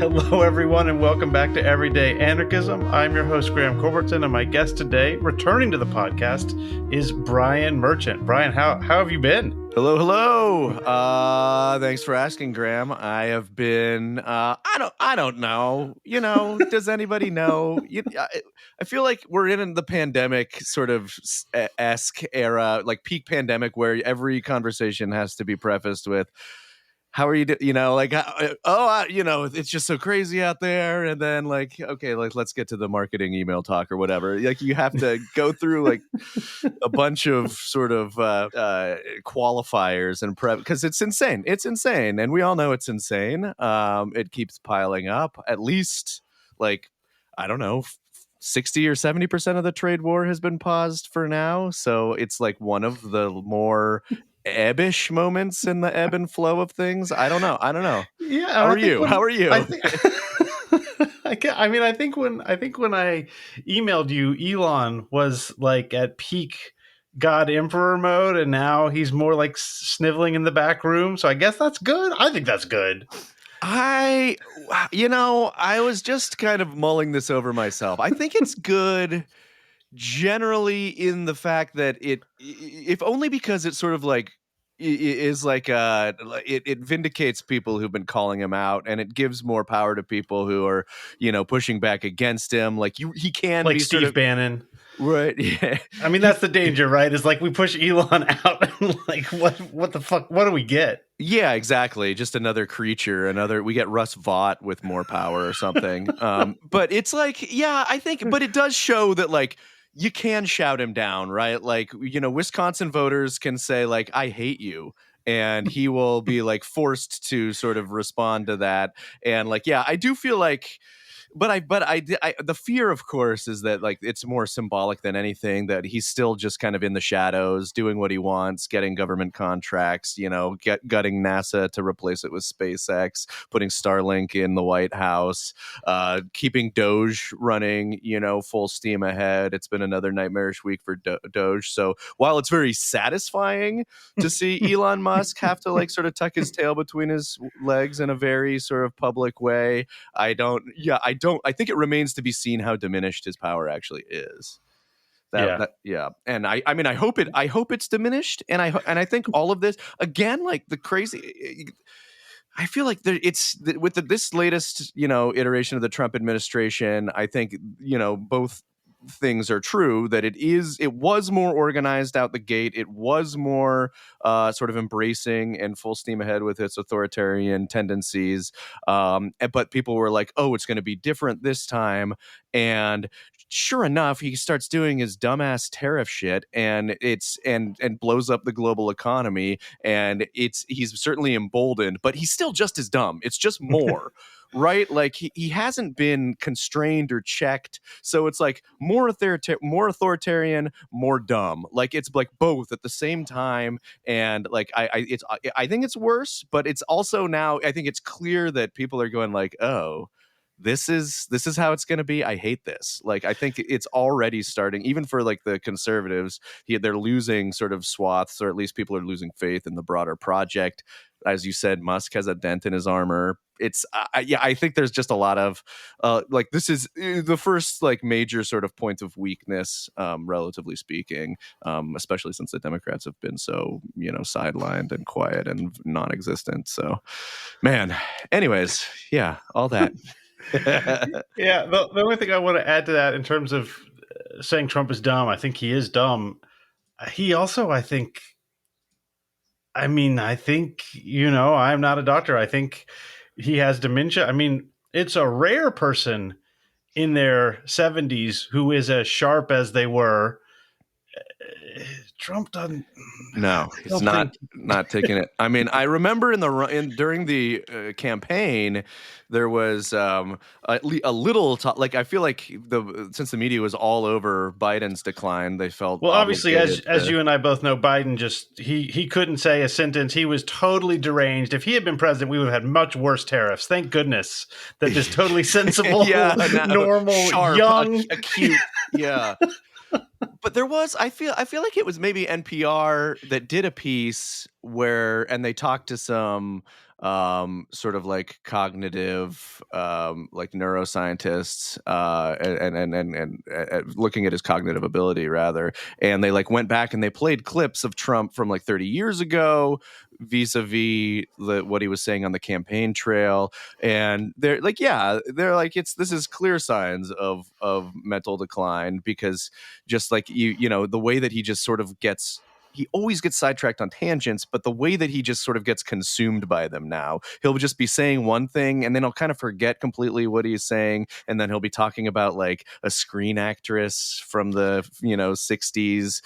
Hello, everyone, and welcome back to Everyday Anarchism. I'm your host, Graham Corberton, and my guest today, returning to the podcast, is Brian Merchant. Brian, how have you been? Hello. Thanks for asking, Graham. I have been. I don't know. Does anybody know? I feel like we're in the pandemic sort of esque era, like peak pandemic, where every conversation has to be prefaced with, how are you? It's just so crazy out there. And then okay, let's get to the marketing email talk or whatever. Like you have to go through like a bunch of sort of qualifiers and prep because it's insane. It's insane. And we all know it's insane. It keeps piling up. At least I don't know, 60 or 70% of the trade war has been paused for now. So it's like one of the more ebbish moments in the ebb and flow of things. I don't know. Yeah, How are you? I think when I emailed you, Elon was like at peak God Emperor mode, and now he's more like sniveling in the back room. So I guess that's good. I think that's good. I was just kind of mulling this over myself. I think it's good generally in the fact that if only because it sort of it vindicates people who've been calling him out, and it gives more power to people who are pushing back against him. He can like be Steve sort of Bannon. Right. Yeah. I mean, that's the danger, right? Is like we push Elon out and like what the fuck? What do we get? Yeah, exactly. Just another creature, we get Russ Vought with more power or something. But it's I think, but it does show that you can shout him down, right? Wisconsin voters can say I hate you. And he will be forced to sort of respond to that. And I do feel the fear, of course, is that it's more symbolic than anything, that he's still just kind of in the shadows, doing what he wants, getting government contracts, gutting NASA to replace it with SpaceX, putting Starlink in the White House, keeping Doge running, full steam ahead. It's been another nightmarish week for Doge. So while it's very satisfying to see Elon Musk have to sort of tuck his tail between his legs in a very sort of public way, I think it remains to be seen how diminished his power actually is. And I hope it's diminished. And I think all of this, again, the crazy, I feel like this latest, iteration of the Trump administration, I think, both things are true, that it was more organized out the gate. It was more sort of embracing and full steam ahead with its authoritarian tendencies. But people were like, oh, it's going to be different this time. And sure enough, he starts doing his dumbass tariff shit, and and blows up the global economy. And he's certainly emboldened, but he's still just as dumb. It's just more. Right? He hasn't been constrained or checked. So it's more authoritarian, more dumb. It's both at the same time. And I think it's worse, but it's also now, I think it's clear that people are going oh, this is how it's going to be. I hate this. I think it's already starting, even for the conservatives, they're losing sort of swaths, or at least people are losing faith in the broader project. As you said, Musk has a dent in his armor. I think there's just a lot of this is the first major sort of point of weakness, relatively speaking, especially since the Democrats have been so sidelined and quiet and non-existent. So, man. Anyways, yeah, all that. Yeah, the only thing I want to add to that in terms of saying Trump is dumb, I think he is dumb. He also, I think, I'm not a doctor. I think he has dementia. I mean, it's a rare person in their 70s who is as sharp as they were. Trump doesn't. No, he's not taking it. I mean, I remember during the campaign, there was a little talk. I feel like since the media was all over Biden's decline, they felt obviously, as you and I both know, Biden just he couldn't say a sentence. He was totally deranged. If he had been president, we would have had much worse tariffs. Thank goodness that this totally sensible, normal, sharp, young, acute, yeah. But there was, I feel like it was maybe NPR that did a piece and they talked to some sort of like cognitive, like neuroscientists, and looking at his cognitive ability rather. And they like went back and they played clips of Trump from like 30 years ago, vis-a-vis what he was saying on the campaign trail. And they're like, yeah, they're like, this is clear signs of mental decline, because just like the way that he just sort of gets, he always gets sidetracked on tangents, but the way that he just sort of gets consumed by them now, he'll just be saying one thing and then he'll kind of forget completely what he's saying. And then he'll be talking about like a screen actress from the, 60s,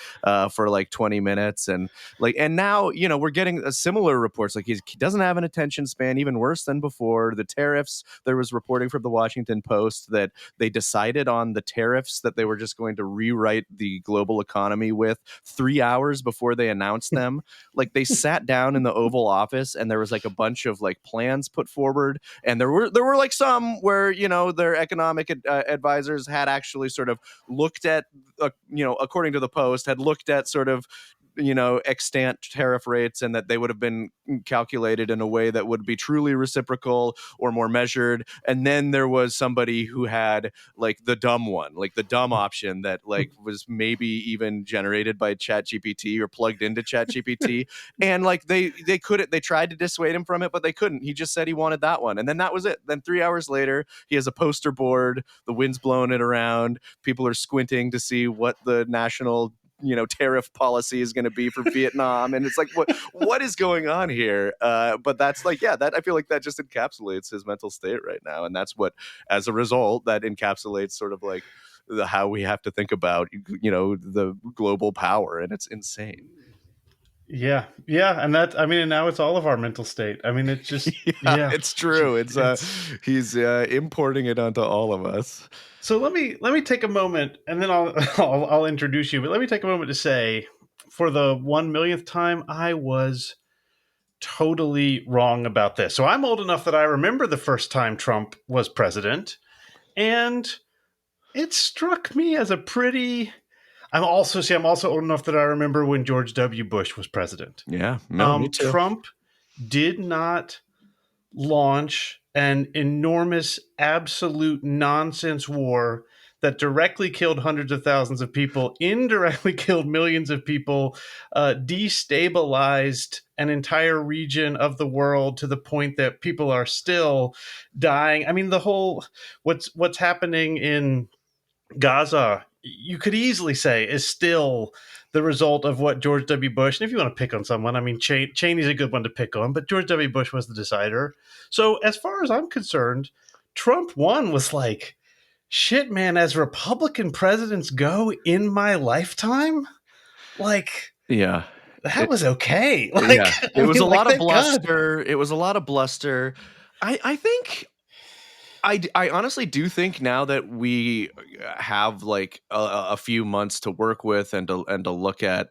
for like 20 minutes. And now, we're getting a similar reports. Like he doesn't have an attention span, even worse than before. The tariffs, there was reporting from the Washington Post that they decided on the tariffs that they were just going to rewrite the global economy with 3 hours before they announced them. Like they sat down in the Oval Office and there was like a bunch of like plans put forward, and there were like some where their economic advisors had actually sort of looked at, according to the Post, had looked at sort of extant tariff rates, and that they would have been calculated in a way that would be truly reciprocal or more measured. And then there was somebody who had like the dumb one, like the dumb option that like was maybe even generated by ChatGPT or plugged into ChatGPT. And like they couldn't, they tried to dissuade him from it, but they couldn't. He just said he wanted that one, and then that was it. Then 3 hours later, he has a poster board, the wind's blowing it around, people are squinting to see what the national tariff policy is going to be for Vietnam. And it's like, what is going on here? But that's like, yeah, that I feel like that just encapsulates his mental state right now. And that's what, as a result, that encapsulates sort of like how we have to think about the global power. And it's insane. Yeah, yeah, and that, I mean, and now it's all of our mental state. I mean, it's just, Yeah, yeah, it's true. it's. He's importing it onto all of us. So let me take a moment, and then I'll I'll introduce you. But let me take a moment to say, for the 1 millionth time, I was totally wrong about this. So I'm old enough that I remember the first time Trump was president, and it struck me as a pretty. I'm also old enough that I remember when George W. Bush was president. Yeah, no, me too. Trump did not launch an enormous, absolute nonsense war that directly killed hundreds of thousands of people, indirectly killed millions of people, destabilized an entire region of the world to the point that people are still dying. I mean, the whole what's happening in Gaza, you could easily say, is still the result of what George W. Bush, and if you want to pick on someone, I mean, Cheney's a good one to pick on, but George W. Bush was the decider. So, as far as I'm concerned, Trump won was like, shit, man, as Republican presidents go in my lifetime, like, Yeah. that was okay. Like, Yeah, it I was mean, a like, lot of thank God. bluster. It was a lot of bluster. I think I honestly do think now that we have like a few months to work with and to look at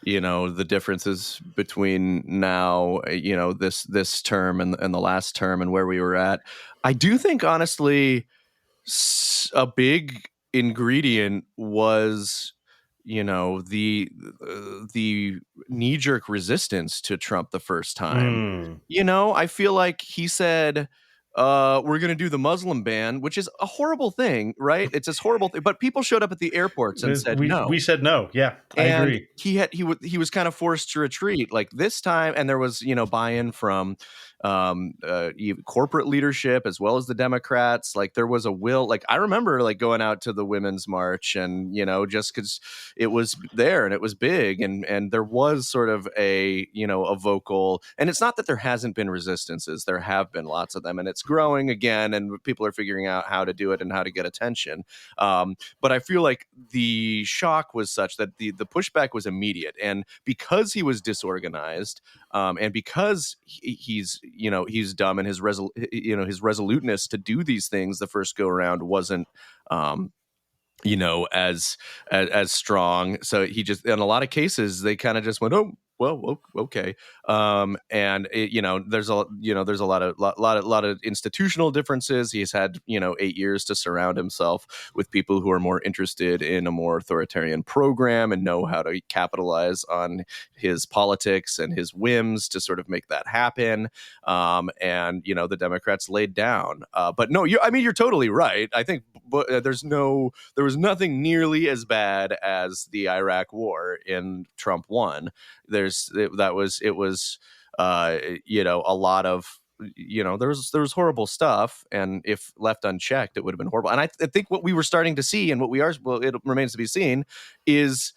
the differences between now this term and the last term and where we were at. I do think honestly a big ingredient was the knee jerk resistance to Trump the first time. Mm. I feel like he said, we're going to do the Muslim ban, which is a horrible thing, right? It's this horrible thing. But people showed up at the airports and said We no, said no. Yeah, I and agree. he was kind of forced to retreat like this time. And there was buy-in from corporate leadership as well as the Democrats. Like there was a will. Like I remember like going out to the Women's March, and just because it was there and it was big, and there was sort of a vocal. And it's not that there hasn't been resistances, there have been lots of them, and it's growing again, and people are figuring out how to do it and how to get attention. But I feel like the shock was such that the pushback was immediate, and because he was disorganized, and because he's dumb, and his his resoluteness to do these things the first go around wasn't as strong. So he just, in a lot of cases, they kind of just went, oh, well, okay. And there's there's a lot of institutional differences. He's had 8 years to surround himself with people who are more interested in a more authoritarian program and know how to capitalize on his politics and his whims to sort of make that happen. And the Democrats laid down. But no, you're totally right. I think there was nothing nearly as bad as the Iraq War in Trump won. It was a lot of there was horrible stuff, and if left unchecked it would have been horrible. And I think what we were starting to see, and it remains to be seen, is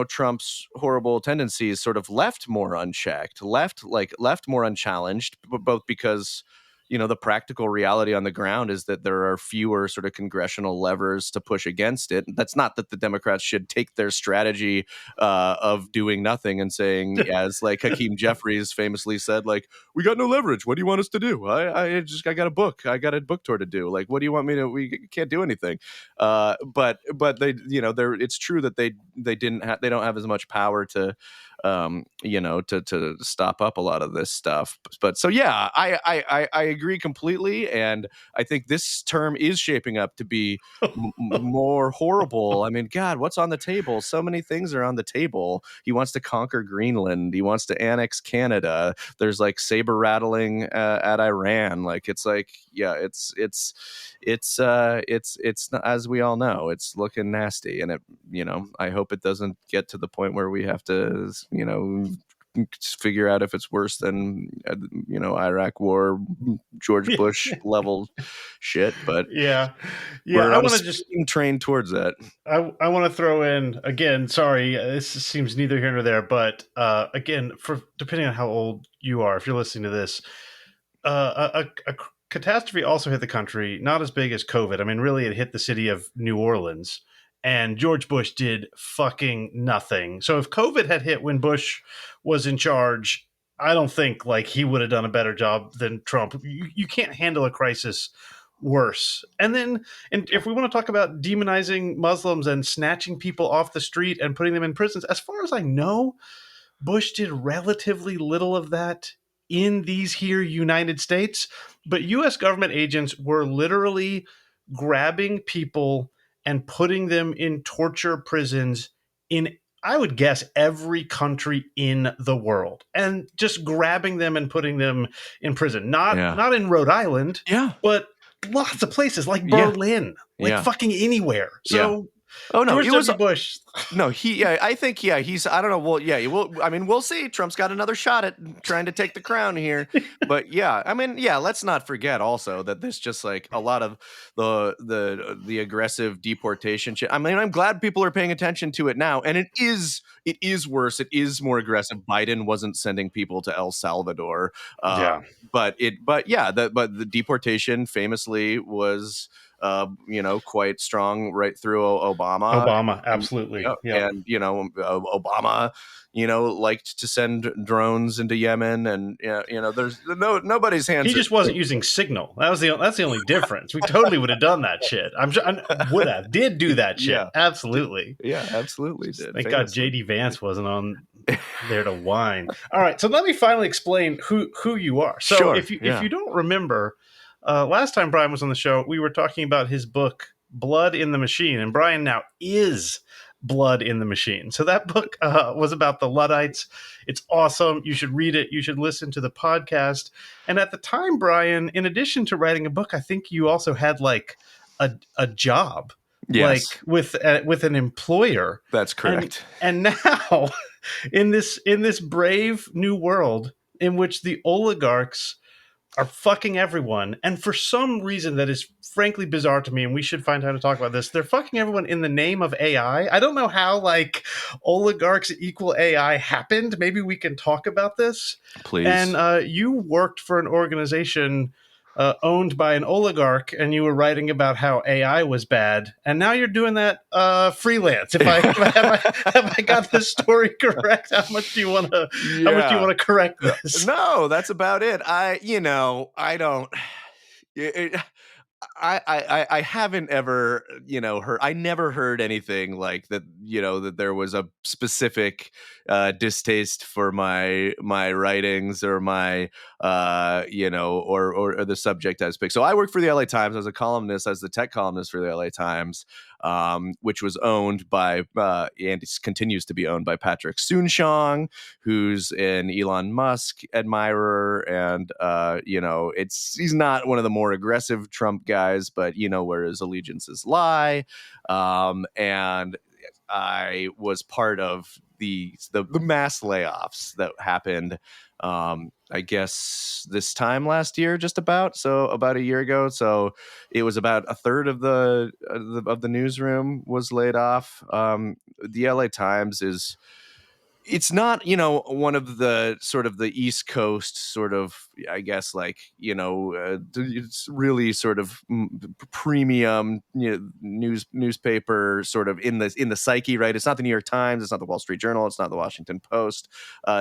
Trump's horrible tendencies sort of left more unchecked, left more unchallenged, both because the practical reality on the ground is that there are fewer sort of congressional levers to push against it. That's not that the Democrats should take their strategy of doing nothing and saying, as like Hakeem Jeffries famously said, like, we got no leverage. What do you want us to do? I got a book. I got a book tour to do. Like, what do you want me to? We can't do anything. But they, it's true that they don't have as much power to to stop up a lot of this stuff. But so yeah, I agree completely, and I think this term is shaping up to be more horrible. I mean, God, what's on the table? So many things are on the table. He wants to conquer Greenland. He wants to annex Canada. There's like saber rattling at Iran. Like it's like, yeah, it's as we all know, it's looking nasty, and I hope it doesn't get to the point where we have to figure out if it's worse than Iraq War, George Bush level shit. But Yeah, yeah. we're I on a want to just speeding train towards that. I want to throw in again. Sorry, this seems neither here nor there, but again, for depending on how old you are, if you're listening to this, a catastrophe also hit the country. Not as big as COVID. I mean, really, it hit the city of New Orleans, and George Bush did fucking nothing. So if COVID had hit when Bush was in charge, I don't think like he would have done a better job than Trump. You can't handle a crisis worse. And then, and if we want to talk about demonizing Muslims and snatching people off the street and putting them in prisons, as far as I know, Bush did relatively little of that in these here United States, but US government agents were literally grabbing people and putting them in torture prisons in, I would guess, every country in the world, and just grabbing them and putting them in prison. Yeah. Not in Rhode Island, Yeah. but lots of places like Yeah. Berlin, like Yeah. fucking anywhere. Yeah. So Oh no, George it was W. Bush. no, I think, he's, I don't know. Well, yeah, I mean, we'll see. Trump's got another shot at trying to take the crown here. But yeah, I mean, yeah, let's not forget also that this just like a lot of the aggressive deportation shit. I mean, I'm glad people are paying attention to it now. And it is worse. It is more aggressive. Biden wasn't sending people to El Salvador. Yeah. But the deportation famously was quite strong right through Obama. Obama, absolutely. Yep. And Obama, liked to send drones into Yemen, and there's nobody's hands. He just wasn't using Signal. That's the only difference. We totally would have done that shit. I'm sure did do that shit. Yeah. Absolutely. Yeah, absolutely did. Thank God JD Vance wasn't on there to whine. All right, so let me finally explain who you are. So Sure, if you don't remember, last time Brian was on the show, we were talking about his book Blood in the Machine, and Brian now is Blood in the Machine. So that book was about the Luddites. It's awesome. You should read it. You should listen to the podcast. And at the time, Brian, in addition to writing a book, I think you also had like a job, yes, like with an employer. That's correct. And now, in this brave new world in which the oligarchs are fucking everyone, and for some reason that is frankly bizarre to me, and we should find time to talk about this, they're fucking everyone in the name of AI. I don't know how like oligarchs equal AI happened. Maybe we can talk about this. Please. And you worked for an organization owned by an oligarch, and you were writing about how AI was bad, and now you're doing that freelance. Have I got this story correct? How much do you want to correct this? No, that's about it. I don't. I haven't ever, heard. I never heard anything like that. That there was a specific distaste for my writings or my or the subject I was picked. So I worked for the LA Times. I was a columnist. I was the tech columnist for the LA Times, which was owned by and continues to be owned by Patrick Soon-Shiong, who's an Elon Musk admirer, and he's not one of the more aggressive Trump guys, but where his allegiances lie. And I was part of the mass layoffs that happened. I guess this time last year, just about a year ago. So it was about a third of the newsroom was laid off. The LA Times is it's not one of the sort of the East Coast sort of, I guess, like it's really sort of premium newspaper sort of in the psyche, right? It's not the New York Times, it's not the Wall Street Journal, it's not the Washington Post.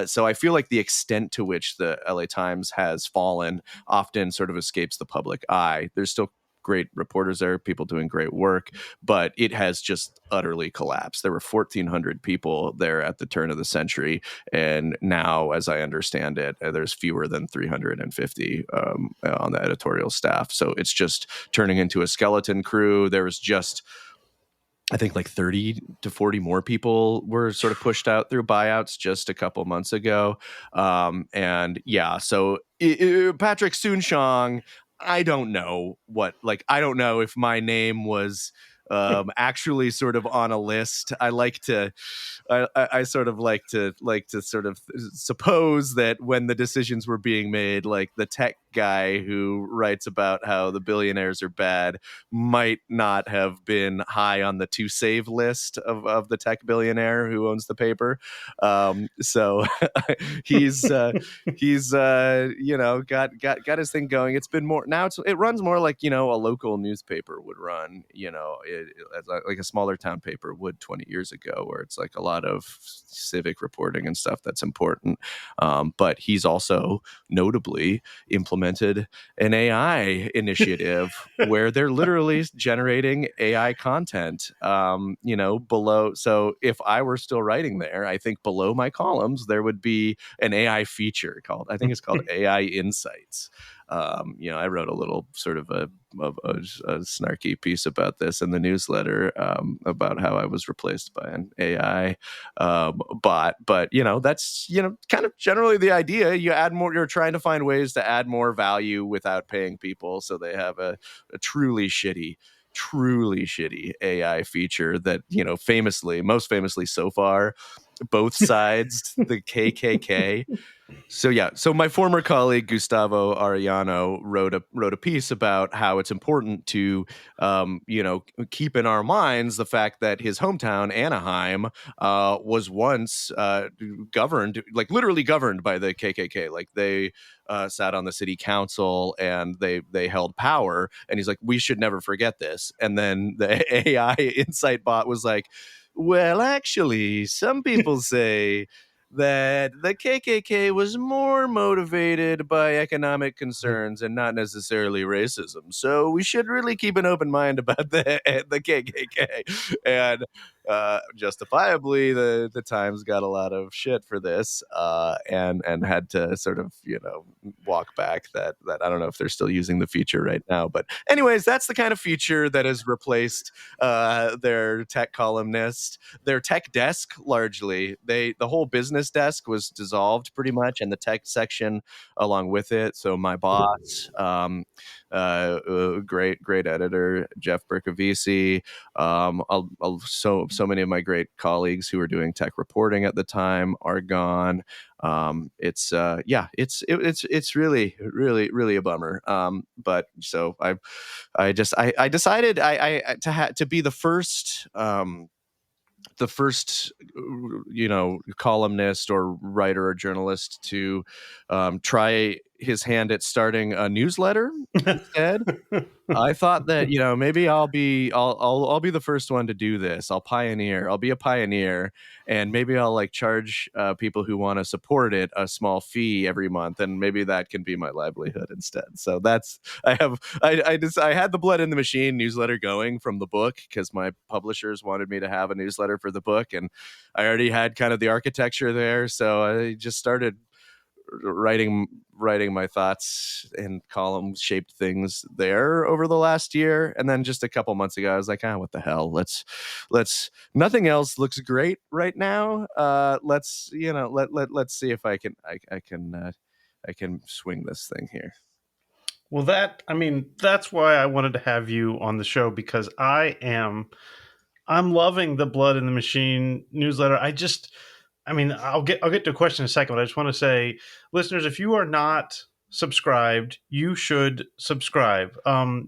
So I feel like the extent to which the LA Times has fallen often sort of escapes the public eye. There's still great reporters there, people doing great work, but it has just utterly collapsed. There were 1,400 people there at the turn of the century, and now, as I understand it, there's fewer than 350 on the editorial staff. So it's just turning into a skeleton crew. There was just, I think, like 30 to 40 more people were sort of pushed out through buyouts just a couple months ago. And yeah, so Patrick Soon-Shiong, I don't know I don't know if my name was actually sort of on a list. I sort of like to sort of suppose that when the decisions were being made, like the tech guy who writes about how the billionaires are bad might not have been high on the to save list of the tech billionaire who owns the paper. So he's got his thing going. It's been more now. It runs more like a local newspaper would run. Like a smaller town paper would 20 years ago, where it's like a lot of civic reporting and stuff that's important. But he's also notably implemented an AI initiative where they're literally generating AI content, below. So if I were still writing there, I think below my columns, there would be an AI feature I think it's called AI Insights. I wrote a little sort of a snarky piece about this in the newsletter, about how I was replaced by an AI bot. But that's kind of generally the idea. You add more. You're trying to find ways to add more value without paying people, so they have a truly shitty AI feature that most famously so far, both sides, the KKK. So yeah, so my former colleague Gustavo Arellano wrote a piece about how it's important to keep in our minds the fact that his hometown Anaheim was once literally governed by the KKK. Like they sat on the city council and they held power. And he's like, we should never forget this. And then the AI Insight bot was like, well, actually, some people say that the KKK was more motivated by economic concerns and not necessarily racism. So we should really keep an open mind about the KKK. And justifiably, the Times got a lot of shit for this, and had to sort of walk back that I don't know if they're still using the feature right now. But anyways, that's the kind of feature that has replaced their tech columnist, their tech desk. Largely, the whole business desk was dissolved pretty much, and the tech section along with it. So my boss, great editor Jeff Bercovici, so many of my great colleagues who were doing tech reporting at the time are gone. It's really really a bummer. But so I decided to be the first columnist or writer or journalist to try his hand at starting a newsletter instead. I thought that, maybe I'll be the first one to do this. I'll be a pioneer, and maybe I'll like charge people who want to support it a small fee every month, and maybe that can be my livelihood instead. So that's I had the Blood in the Machine newsletter going from the book because my publishers wanted me to have a newsletter for the book, and I already had kind of the architecture there, so I just started writing my thoughts and column shaped things there over the last year. And then just a couple months ago I was like, what the hell, let's nothing else looks great right now, let's let's see if I can swing this thing here. Well, that's why I wanted to have you on the show, because I'm loving the Blood in the Machine newsletter. I'll get to a question in a second, but I just want to say, listeners, if you are not subscribed, you should subscribe.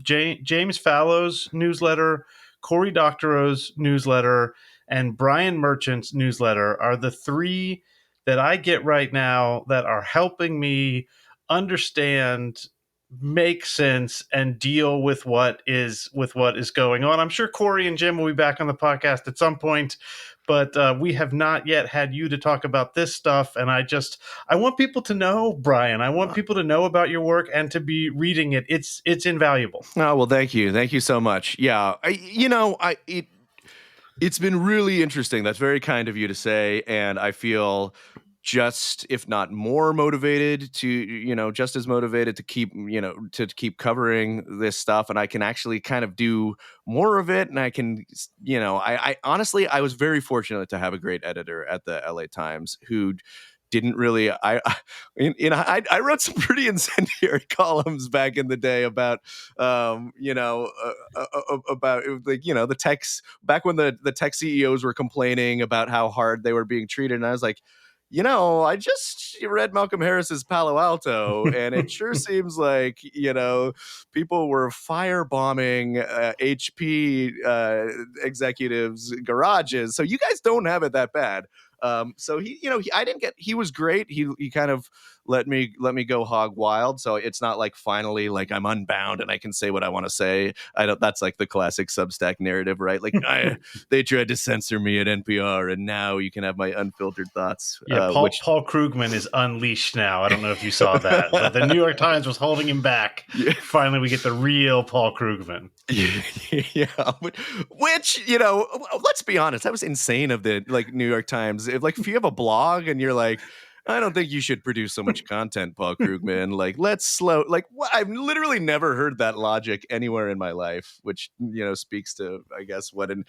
James Fallow's newsletter, Cory Doctorow's newsletter, and Brian Merchant's newsletter are the three that I get right now that are helping me understand, make sense, and deal with what is going on. I'm sure Cory and Jim will be back on the podcast at some point, but we have not yet had you to talk about this stuff. And I want people to know, Brian. I want people to know about your work and to be reading it. It's invaluable. Oh, well, thank you so much. Yeah, it's been really interesting. That's very kind of you to say. And I feel just, if not more motivated to, just as motivated to keep covering this stuff. And I can actually kind of do more of it. And I can, I honestly, I was very fortunate to have a great editor at the LA Times who didn't really I wrote some pretty incendiary columns back in the day about about like the techs back when the tech CEOs were complaining about how hard they were being treated, and I was like, I just read Malcolm Harris's Palo Alto, and it sure seems like, people were firebombing HP executives' garages. So you guys don't have it that bad. So he was great. He kind of let me go hog wild. So it's not like finally like I'm unbound and I can say what I want to say. That's like the classic Substack narrative, right? Like they tried to censor me at NPR and now you can have my unfiltered thoughts. Yeah, Paul Krugman is unleashed now. I don't know if you saw that. The New York Times was holding him back. Yeah. Finally, we get the real Paul Krugman. Yeah, which let's be honest, that was insane of the New York Times. If you have a blog and you're like, I don't think you should produce so much content, Paul Krugman. Let's slow. I've literally never heard that logic anywhere in my life, which speaks to, I guess, what an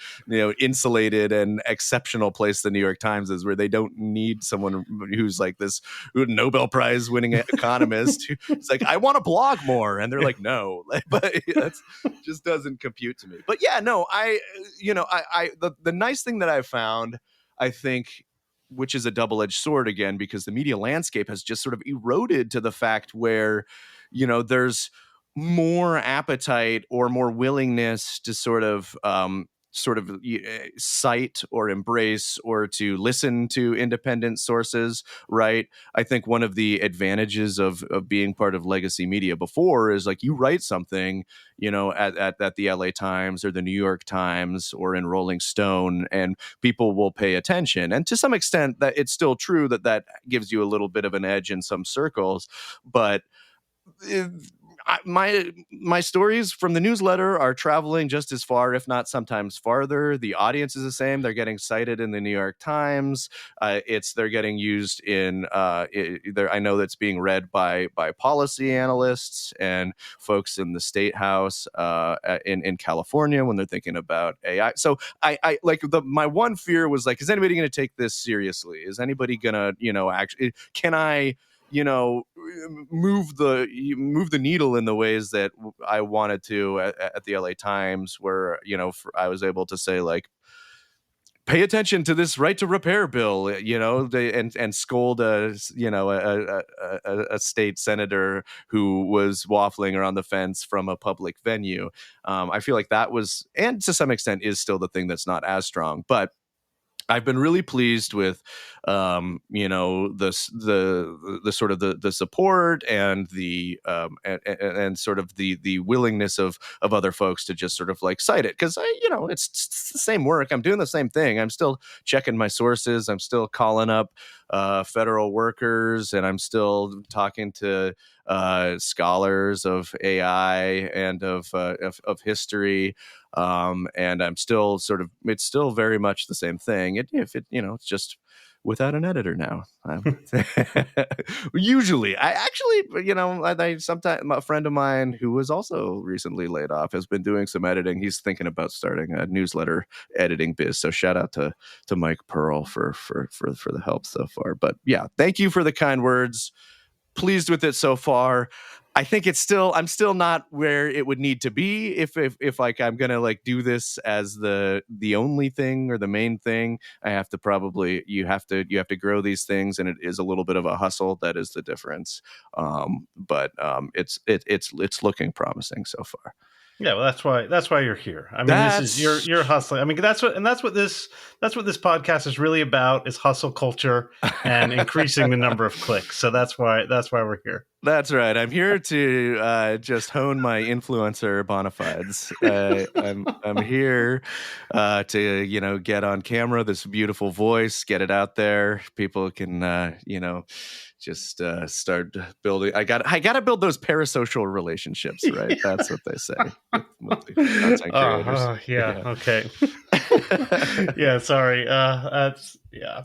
insulated and exceptional place the New York Times is, where they don't need someone who's like this Nobel Prize winning economist who's like, I want to blog more, and they're like, no, but that just doesn't compute to me. But yeah, no, the nice thing that I've found, I think, which is a double-edged sword again, because the media landscape has just sort of eroded to the fact where, there's more appetite or more willingness to sort of cite or embrace or to listen to independent sources, right? I think one of the advantages of being part of legacy media before is like you write something, at the LA Times or the New York Times or in Rolling Stone, and people will pay attention. And to some extent, that it's still true that gives you a little bit of an edge in some circles, but my stories from the newsletter are traveling just as far, if not sometimes farther. The audience is the same. They're getting cited in the New York Times. They're getting used in. I know that's being read by policy analysts and folks in the state house in California when they're thinking about AI. So I my one fear was like, is anybody going to take this seriously? Is anybody going to actually? Can I move the needle in the ways that I wanted to at the LA Times, where I was able to say, like, pay attention to this right to repair bill, and scold a state senator who was waffling around the fence from a public venue. I feel like that was, and to some extent is still, the thing that's not as strong, but I've been really pleased with, the sort of the support and the and sort of the willingness of other folks to just sort of like cite it, because it's the same work. I'm doing the same thing. I'm still checking my sources. I'm still calling up federal workers, and I'm still talking to scholars of AI and of history, and I'm still it's still very much the same thing. It's just without an editor now. Usually, I actually, I sometimes a friend of mine who was also recently laid off has been doing some editing. He's thinking about starting a newsletter editing biz. So shout out to Mike Pearl for the help so far. But yeah, thank you for the kind words. Pleased with it so far. I think I'm still not where it would need to be if like I'm gonna like do this as the only thing or the main thing. I have to probably you have to grow these things, and it is a little bit of a hustle. That is the difference. But it's looking promising so far. Yeah, well, that's why you're here. I mean, this is That's you're hustling. I mean, that's what this podcast is really about, is hustle culture and increasing the number of clicks. So that's why we're here. That's right. I'm here to just hone my influencer bona fides. I'm here to get on camera, this beautiful voice, get it out there. People can just start building. I got to build those parasocial relationships, right? Yeah. That's what they say with the content creators. Yeah. Okay. Yeah. Sorry. That's yeah.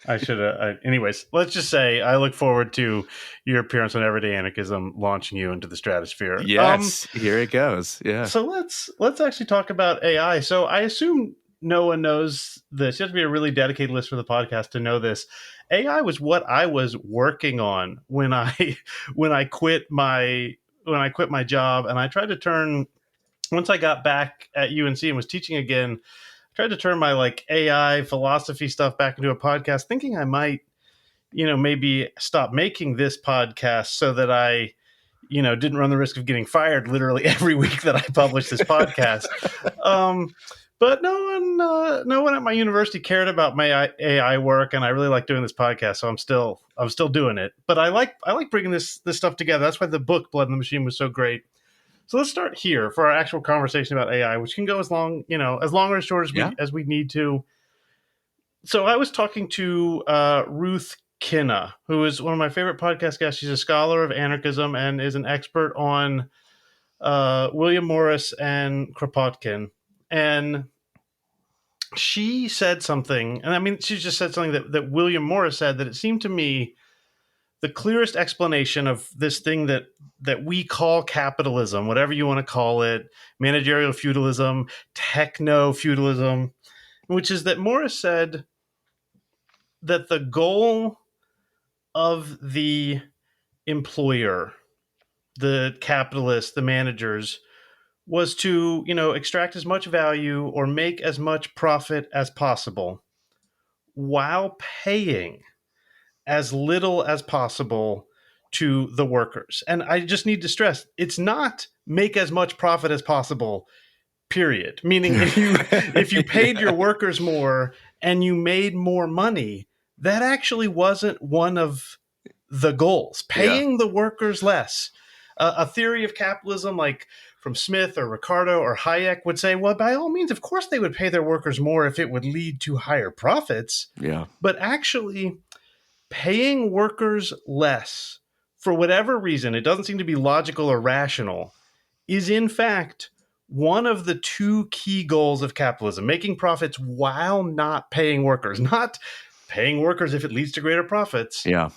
I should have. Anyways, let's just say I look forward to your appearance on Everyday Anarchism, launching you into the stratosphere. Yes, here it goes. Yeah. So let's actually talk about AI. So I assume no one knows this. You have to be a really dedicated listener for the podcast to know this. AI was what I was working on when I when I quit my job, and I tried to turn, once I got back at UNC and was teaching again, tried to turn my like AI philosophy stuff back into a podcast, thinking I might, maybe stop making this podcast so that I, didn't run the risk of getting fired literally every week that I published this podcast. But no one at my university cared about my AI work, and I really like doing this podcast, so I'm still doing it. But I like bringing this stuff together. That's why the book Blood in the Machine was so great. So let's start here for our actual conversation about AI, which can go as long or as short as Yeah. we need to. So I was talking to Ruth Kinna, who is one of my favorite podcast guests. She's a scholar of anarchism and is an expert on William Morris and Kropotkin. And she said something, and I mean, she just said something that William Morris said, that it seemed to me the clearest explanation of this thing that we call capitalism, whatever you want to call it, managerial feudalism, techno feudalism, which is that Morris said that the goal of the employer, the capitalists, the managers, was to, extract as much value or make as much profit as possible while paying as little as possible to the workers. And I just need to stress, it's not make as much profit as possible, period. Meaning if you paid your workers more and you made more money, that actually wasn't one of the goals. Yeah. Paying the workers less. A theory of capitalism like from Smith or Ricardo or Hayek would say, well, by all means, of course they would pay their workers more if it would lead to higher profits. Yeah. But actually, paying workers less, for whatever reason, it doesn't seem to be logical or rational, is in fact one of the two key goals of capitalism: making profits while not paying workers, not paying workers if it leads to greater profits. Yeah.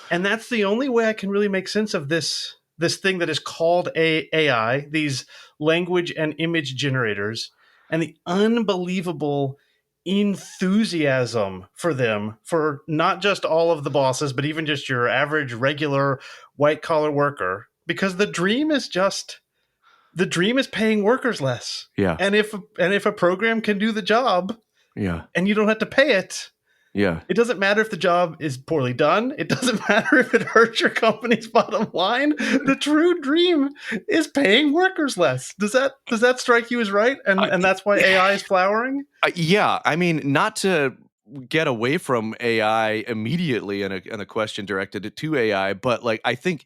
And that's the only way I can really make sense of this thing that is called AI, these language and image generators, and the unbelievable enthusiasm for them, for not just all of the bosses, but even just your average regular white collar worker, because the dream is paying workers less. Yeah. And if a program can do the job Yeah. and you don't have to pay it, Yeah. It doesn't matter if the job is poorly done. It doesn't matter if it hurts your company's bottom line. The true dream is paying workers less. Does that strike you as right? Uh, And that's why AI is flowering? yeah, I mean, not to get away from AI immediately and a question directed to AI, but like I think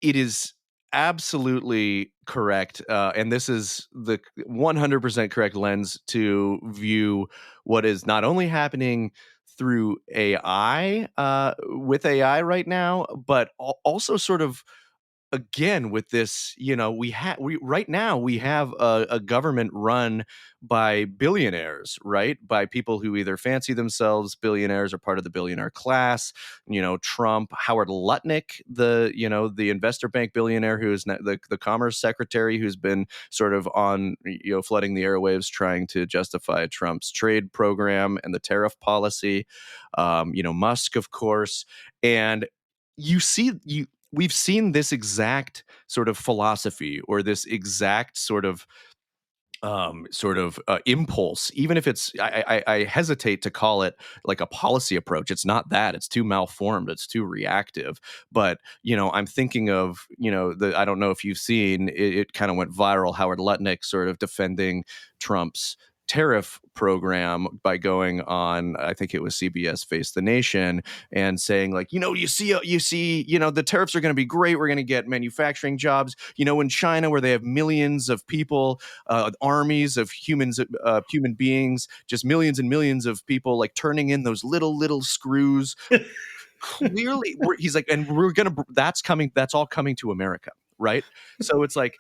it is absolutely correct, and this is the 100% correct lens to view what is not only happening through AI, with AI right now, but also sort of again with this, we right now we have a government run by billionaires, right, by people who either fancy themselves billionaires or part of the billionaire class. Trump, Howard Lutnick, the investor bank billionaire who is the commerce secretary, who's been sort of on, flooding the airwaves trying to justify Trump's trade program and the tariff policy. Musk, of course. And you see you we've seen this exact sort of philosophy, or this exact impulse, even if it's, I hesitate to call it like a policy approach. It's not that. It's too malformed. It's too reactive. But I'm thinking of, I don't know if you've seen it, it kind of went viral, Howard Lutnick sort of defending Trump's tariff program by going on, I think it was CBS Face the Nation, and saying like, you see, the tariffs are going to be great. We're going to get manufacturing jobs, in China, where they have millions of people, armies of human beings, just millions and millions of people like turning in those little screws. Clearly, he's like, and we're gonna. That's all coming to America, right? So it's like,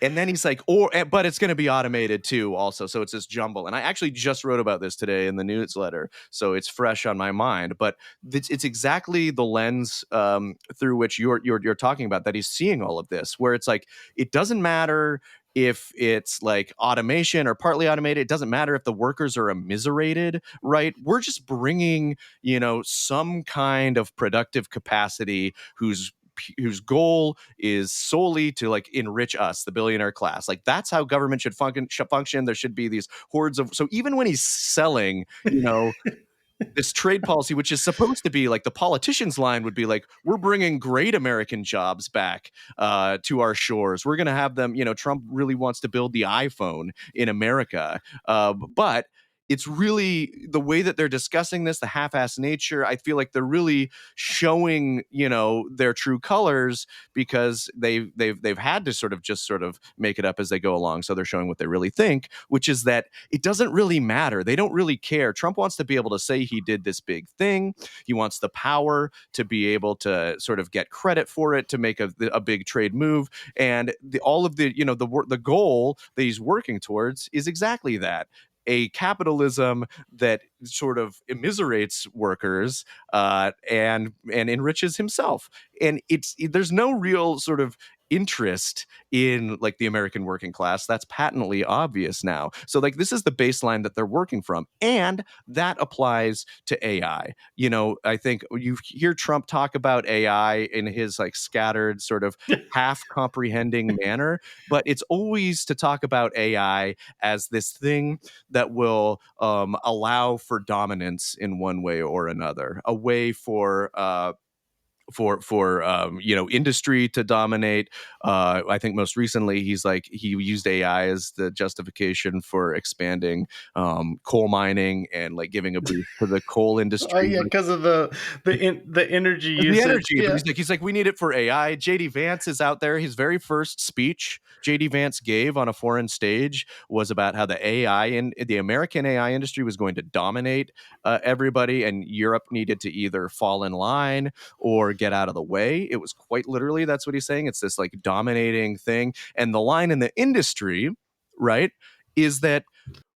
and then he's like, but it's going to be automated too, also. So it's this jumble. And I actually just wrote about this today in the newsletter, so it's fresh on my mind. But it's exactly the lens, through which you're talking about, that he's seeing all of this, where it's like, it doesn't matter if it's like automation or partly automated. It doesn't matter if the workers are immiserated, right? We're just bringing, some kind of productive capacity whose goal is solely to like enrich us, the billionaire class. Like that's how government should function. There should be these hordes of. So even when he's selling, this trade policy, which is supposed to be like the politicians' line would be like, we're bringing great American jobs back, to our shores. We're going to have them. Trump really wants to build the iPhone in America, but it's really the way that they're discussing this, the half-ass nature. I feel like they're really showing, their true colors, because they've had to sort of make it up as they go along. So they're showing what they really think, which is that it doesn't really matter. They don't really care. Trump wants to be able to say he did this big thing. He wants the power to be able to sort of get credit for it, to make a big trade move. And all of the goal that he's working towards is exactly that: a capitalism that sort of immiserates workers, and enriches himself. And there's no real sort of interest in like the American working class. That's patently obvious now. So like this is the baseline that they're working from, and that applies to AI. I think you hear Trump talk about AI in his like scattered sort of half comprehending manner, but it's always to talk about AI as this thing that will, allow for dominance in one way or another, a way for industry to dominate. I think most recently he used AI as the justification for expanding, coal mining, and like giving a boost to the coal Oh industry. yeah, because of the energy The usage. energy, but Yeah. he's like, we need it for AI. JD Vance is out there. His very first speech JD Vance gave on a foreign stage was about how the AI and the American AI industry was going to dominate, everybody, and Europe needed to either fall in line or get out of the way. It was quite literally, that's what he's saying. It's this like dominating thing. And the line in the industry, right, is that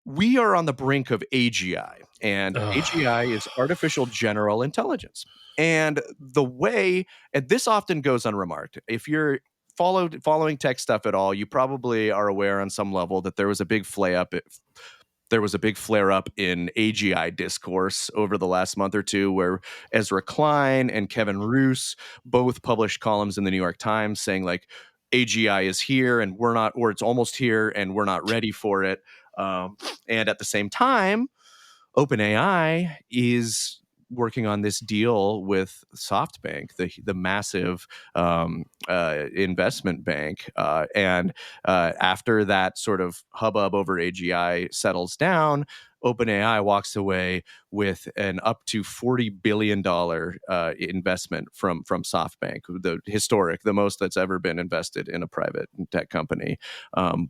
we are on the brink of AGI, and AGI is artificial general intelligence. And the way, and this often goes unremarked. If you're following tech stuff at all, you probably are aware on some level that there was a big flare up in AGI discourse over the last month or two, where Ezra Klein and Kevin Roose both published columns in the New York Times saying like, AGI is here and we're not, or it's almost here and we're not ready for it. And at the same time, OpenAI is working on this deal with SoftBank, the massive investment bank, and after that sort of hubbub over AGI settles down, OpenAI walks away with an up to $40 billion investment from SoftBank, the most that's ever been invested in a private tech company,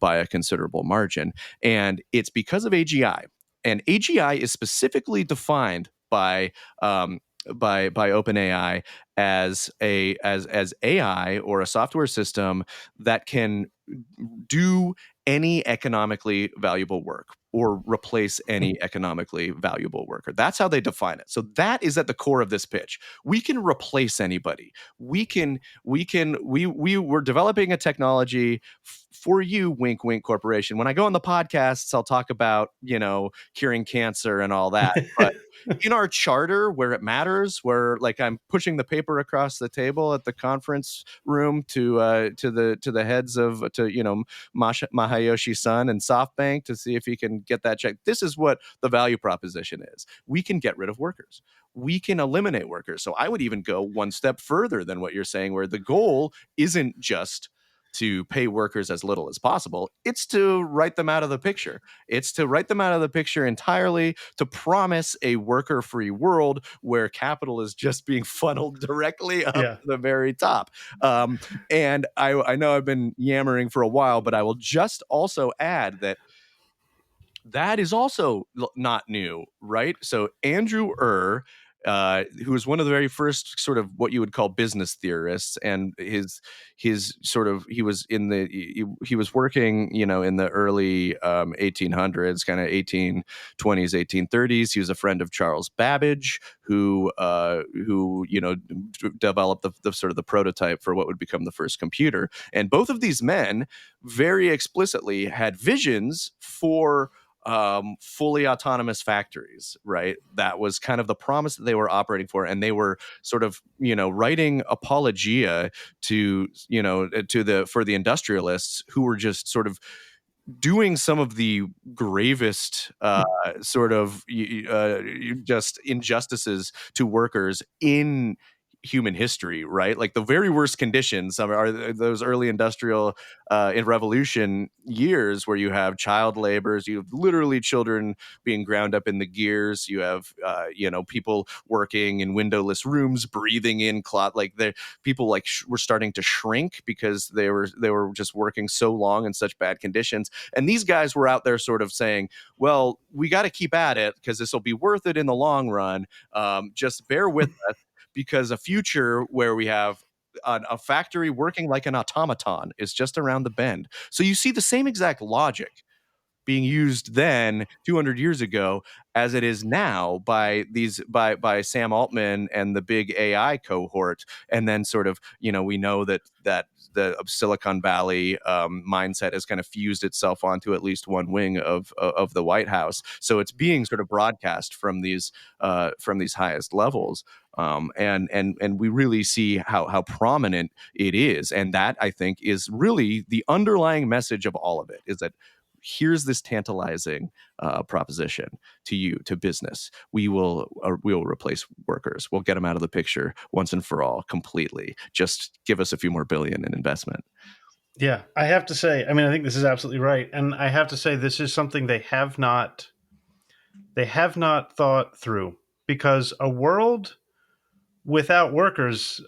by a considerable margin. And it's because of AGI. And AGI is specifically defined by OpenAI as AI, or a software system that can do any economically valuable work or replace any economically valuable worker. That's how they define it. So that is at the core of this pitch. We can replace anybody. We were developing a technology for you, wink wink corporation. When I go on the podcasts, I'll talk about, curing cancer and all that. But in our charter, where it matters, where like I'm pushing the paper across the table at the conference room to the heads of Mahayoshi-san and SoftBank to see if he can get that check. This is what the value proposition is. We can get rid of workers. We can eliminate workers. So I would even go one step further than what you're saying, where the goal isn't just to pay workers as little as possible. It's to write them out of the picture. It's to write them out of the picture entirely, to promise a worker-free world where capital is just being funneled directly up to the very top. And I know I've been yammering for a while, but I will just also add that is also not new, right? So Andrew who was one of the very first sort of what you would call business theorists, and his sort of he was working in the early 1800s, kind of 1820s 1830s. He was a friend of Charles Babbage, who developed the sort of the prototype for what would become the first computer. And both of these men very explicitly had visions for fully autonomous factories, right? That was kind of the promise that they were operating for, and they were sort of writing apologia for the industrialists who were just sort of doing some of the gravest sort of just injustices to workers in human history, right? Like the very worst conditions are those early industrial in revolution years, where you have child labors, you have literally children being ground up in the gears, you have people working in windowless rooms, breathing in clot, like people like were starting to shrink because they were just working so long in such bad conditions. And these guys were out there sort of saying, well, we got to keep at it because this will be worth it in the long run. Just bear with us, because a future where we have a factory working like an automaton is just around the bend. So you see the same exact logic being used then 200 years ago as it is now by Sam Altman and the big AI cohort. And then sort of, we know that the Silicon Valley mindset has kind of fused itself onto at least one wing of the White House. So it's being sort of broadcast from these highest levels. And we really see how prominent it is. And that, I think, is really the underlying message of all of it, is that here's this tantalizing proposition to you, to business. We will replace workers. We'll get them out of the picture once and for all, completely. Just give us a few more billion in investment. Yeah, I have to say, I mean, I think this is absolutely right. And I have to say, this is something they have not thought through, because a world without workers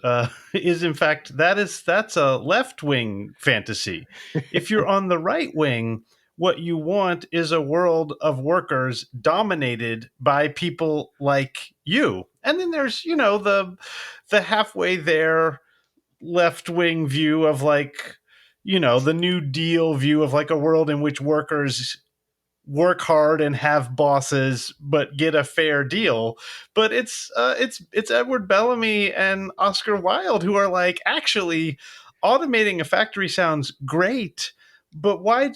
is, in fact, that's a left-wing fantasy. If you're on the right wing, what you want is a world of workers dominated by people like you. And then there's, the halfway there left-wing view of, like, the New Deal view of, like, a world in which workers work hard and have bosses but get a fair deal. But it's Edward Bellamy and Oscar Wilde who are like, actually, automating a factory sounds great, but why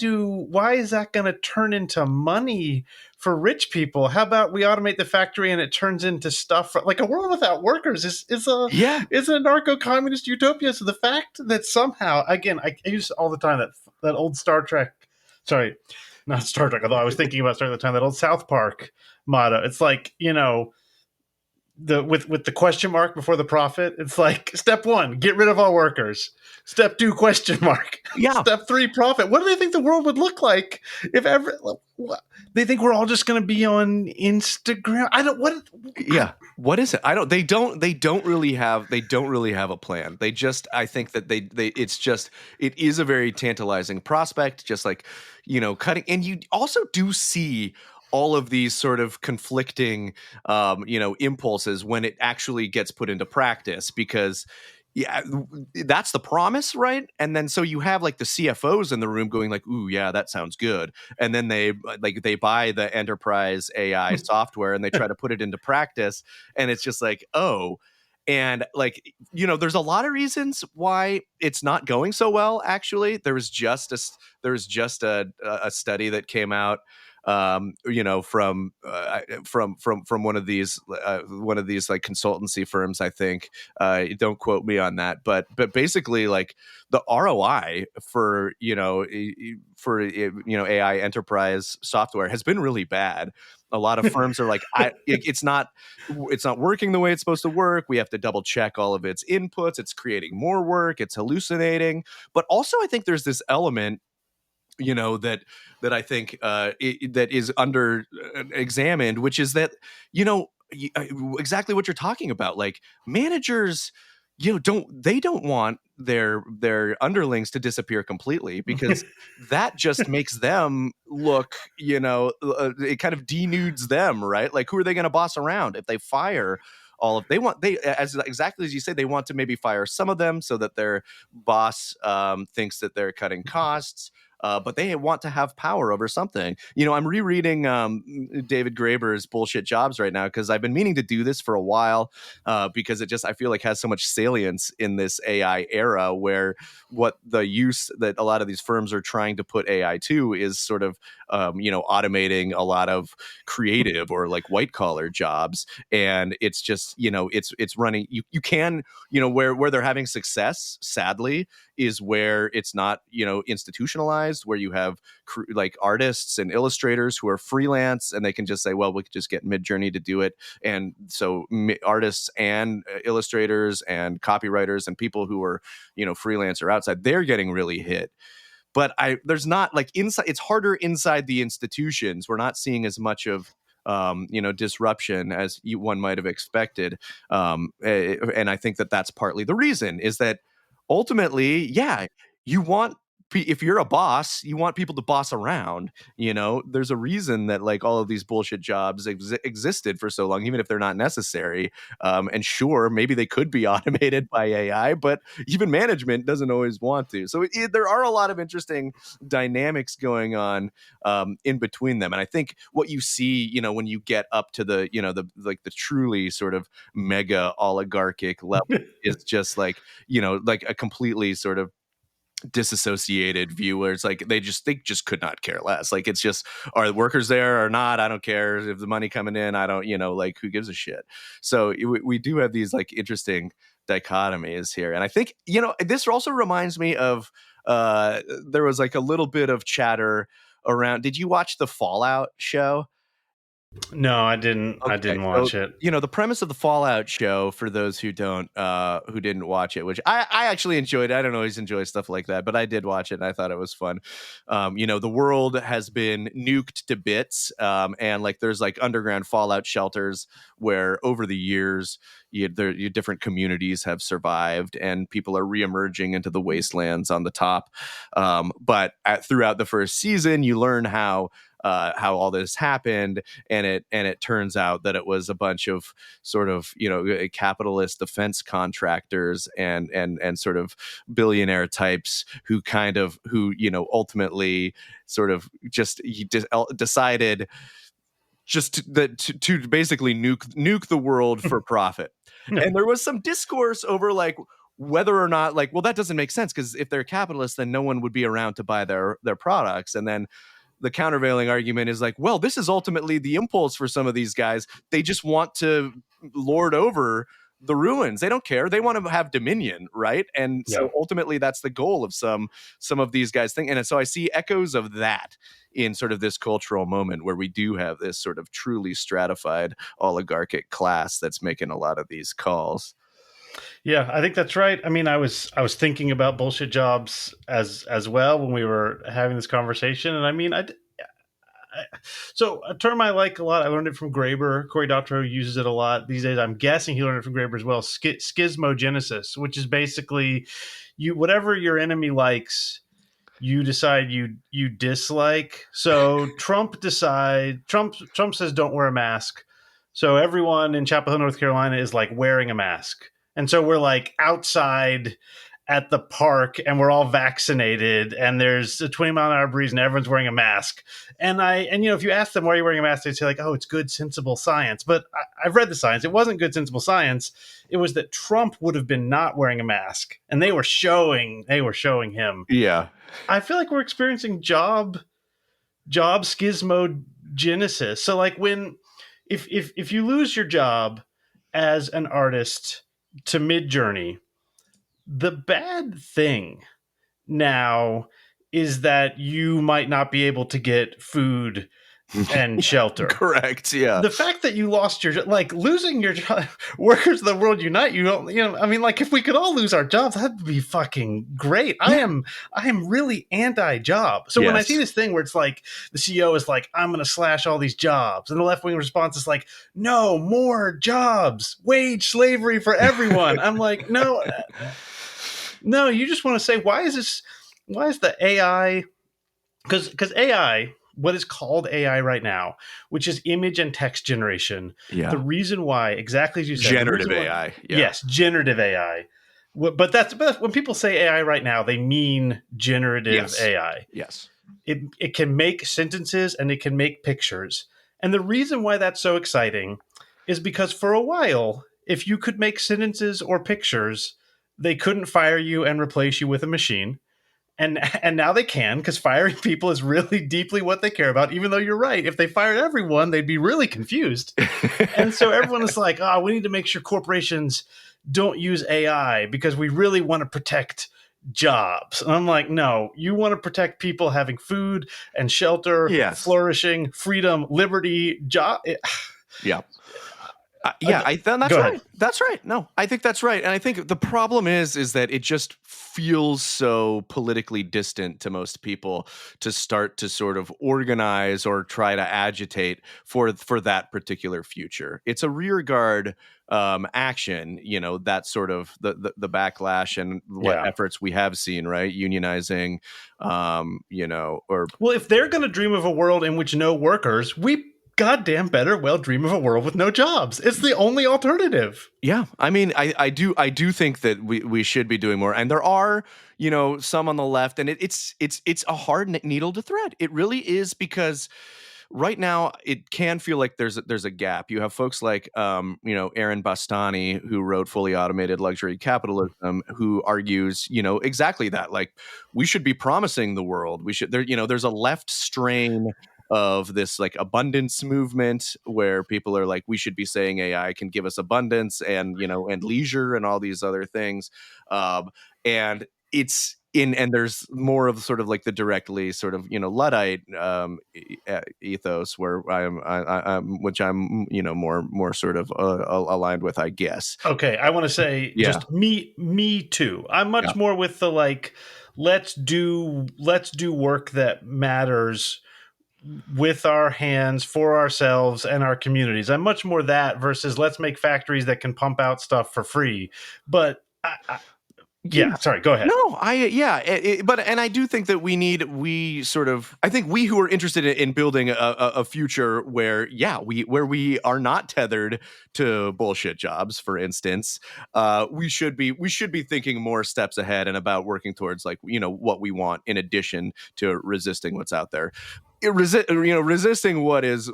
is that going to turn into money for rich people? How about we automate the factory and it turns into stuff like a world without workers is a anarcho-communist utopia. So the fact that somehow, again, I use all the time that old Star Trek, sorry, not Star Trek, although I was thinking about Star Trek at the time, that old South Park motto. It's like, the with the question mark before the profit. It's like step one, get rid of all workers. Step two, question mark. Yeah. Step three, profit. What do they think the world would look like if ever? What? They think we're all just going to be on Instagram. I don't. What? Yeah. What is it? I don't they don't really have a plan. They just I think that they it's just it is a very tantalizing prospect, just like, cutting, and you also do see all of these sort of conflicting impulses when it actually gets put into practice, because yeah, that's the promise, right? And then so you have like the CFOs in the room going like, "Ooh, yeah, that sounds good." And then they buy the enterprise AI software and they try to put it into practice, and it's just like, "Oh." And like, there's a lot of reasons why it's not going so well. Actually, there was just a study that came out, from one of these like consultancy firms, I think. Don't quote me on that, but basically, like, the ROI for AI enterprise software has been really bad. A lot of firms are like, it's not working the way it's supposed to work. We have to double check all of its inputs. It's creating more work. It's hallucinating. But also, I think there's this element, that I think that is under examined, which is that, exactly what you're talking about. Like, managers, don't want their underlings to disappear completely, because that just makes them look, it kind of denudes them, right? Like, who are they going to boss around if they fire all of they as exactly as you say, they want to maybe fire some of them so that their boss thinks that they're cutting costs, but they want to have power over something. I'm rereading David Graeber's Bullshit Jobs right now, because I've been meaning to do this for a while, because it just, I feel like, has so much salience in this AI era, where what the use that a lot of these firms are trying to put AI to is sort of, automating a lot of creative or like white collar jobs. And it's just, it's running, you can, where they're having success, sadly, is where it's not, institutionalized, where you have like artists and illustrators who are freelance, and they can just say, well, we could just get Midjourney to do it. And so artists and illustrators and copywriters and people who are, freelance or outside, they're getting really hit. But there's not like inside, it's harder inside the institutions. We're not seeing as much of disruption as one might have expected. And I think that that's partly the reason, is that ultimately, yeah, you want, if you're a boss, you want people to boss around. There's a reason that like all of these bullshit jobs existed for so long, even if they're not necessary. And sure, maybe they could be automated by AI, but even management doesn't always want to. So there are a lot of interesting dynamics going on in between them. And I think what you see, when you get up to the truly sort of mega oligarchic level, is just like, like a completely sort of disassociated view, where it's like they just could not care less. Like, it's just, are the workers there or not? I don't care if the money coming in. I don't, like, who gives a shit? So we do have these like interesting dichotomies here. And I think, this also reminds me of there was like a little bit of chatter around. Did you watch the Fallout show? No, I didn't. I Okay, didn't so watch it. the premise of the Fallout show, for those who didn't watch it, which I actually enjoyed. I don't always enjoy stuff like that, but I did watch it and I thought it was fun. The world has been nuked to bits, and like there's like underground Fallout shelters where over the years, different communities have survived, and people are reemerging into the wastelands on the top. But throughout the first season, you learn how all this happened, and it turns out that it was a bunch of sort of capitalist defense contractors and sort of billionaire types who ultimately sort of just decided just to basically nuke the world for profit. And there was some discourse over like whether or not, like, well, that doesn't make sense, because if they're capitalists, then no one would be around to buy their products. And then the countervailing argument is like, well, this is ultimately the impulse for some of these guys. They just want to lord over the ruins. They don't care. They want to have dominion, right? And Yeah. so ultimately, that's the goal of some of these guys think. And so I see echoes of that in sort of this cultural moment where we do have this sort of truly stratified oligarchic class that's making a lot of these calls. Yeah, I think that's right. I mean, I was thinking about bullshit jobs as well when we were having this conversation, and I mean, so a term I like a lot. I learned it from Graeber. Cory Doctorow uses it a lot these days. I'm guessing he learned it from Graeber as well. Schismogenesis, which is basically you whatever your enemy likes, you decide you dislike. So Trump says don't wear a mask. So everyone in Chapel Hill, North Carolina is like wearing a mask. And so we're like outside at the park and we're all vaccinated and there's a 20-mile-an-hour breeze and everyone's wearing a mask. And if you ask them why are you wearing a mask, they say like, oh, it's good, sensible science. But I've read the science. It wasn't good, sensible science. It was that Trump would have been not wearing a mask, and they were showing him. Yeah. I feel like we're experiencing job schismogenesis. So like when if you lose your job as an artist to Mid Journey, the bad thing now is that you might not be able to get food and shelter. Correct. Yeah. The fact that you lost your like losing your job, workers of the world unite. I mean, like if we could all lose our jobs, that'd be fucking great. I am really anti-job. So when I see Yes. this thing where it's like the CEO is like, I'm going to slash all these jobs, and the left wing response is like, no more jobs, wage slavery for everyone. I'm like, no, you just want to say why is the AI because AI, what is called AI right now, which is image and text generation, Yeah. the reason why, exactly as you said, Generative AI. Yeah. yes, generative AI. But when people say AI right now, they mean generative Yes. AI. Yes. It can make sentences and it can make pictures. And the reason why that's so exciting is because for a while, if you could make sentences or pictures, they couldn't fire you and replace you with a machine, and now they can, because firing people is really deeply what they care about. Even though you're right, if they fired everyone, they'd be really confused. And so everyone is like, oh, we need to make sure corporations don't use AI because we really want to protect jobs. And I'm like, no, you want to protect people having food and shelter, Yes. flourishing, freedom, liberty, job. Yeah. Yeah, that's Go right. ahead. That's right. No, I think that's right. And I think the problem is that it just feels so politically distant to most people to start to sort of organize or try to agitate for that particular future. It's a rearguard action, that sort of the backlash and what Yeah. efforts we have seen, right? Unionizing, or Well, if they're going to dream of a world in which no workers, we goddamn better well dream of a world with no jobs. It's the only alternative. yeah, I mean, I do think that we should be doing more, and there are some on the left, and it's a hard needle to thread. It really is because right now it can feel like there's a gap. You have folks like Aaron Bastani, who wrote Fully Automated Luxury Capitalism, who argues exactly that, like we should be promising the world. We should there's a left strain of this like abundance movement where people are like we should be saying AI can give us abundance and and leisure and all these other things, and it's in and there's more of sort of like the directly sort of Luddite ethos where I'm which I'm more sort of aligned with, I guess. Okay, I want to say Yeah. just me too. I'm Yeah. much more with the like let's do work that matters with our hands for ourselves and our communities. I'm much more that versus let's make factories that can pump out stuff for free. But Yeah. yeah, sorry, go ahead. No, but and I do think that I think we who are interested in building a future where we are not tethered to bullshit jobs, for instance, we should be thinking more steps ahead and about working towards like what we want in addition to resisting what's out there. Resisting what is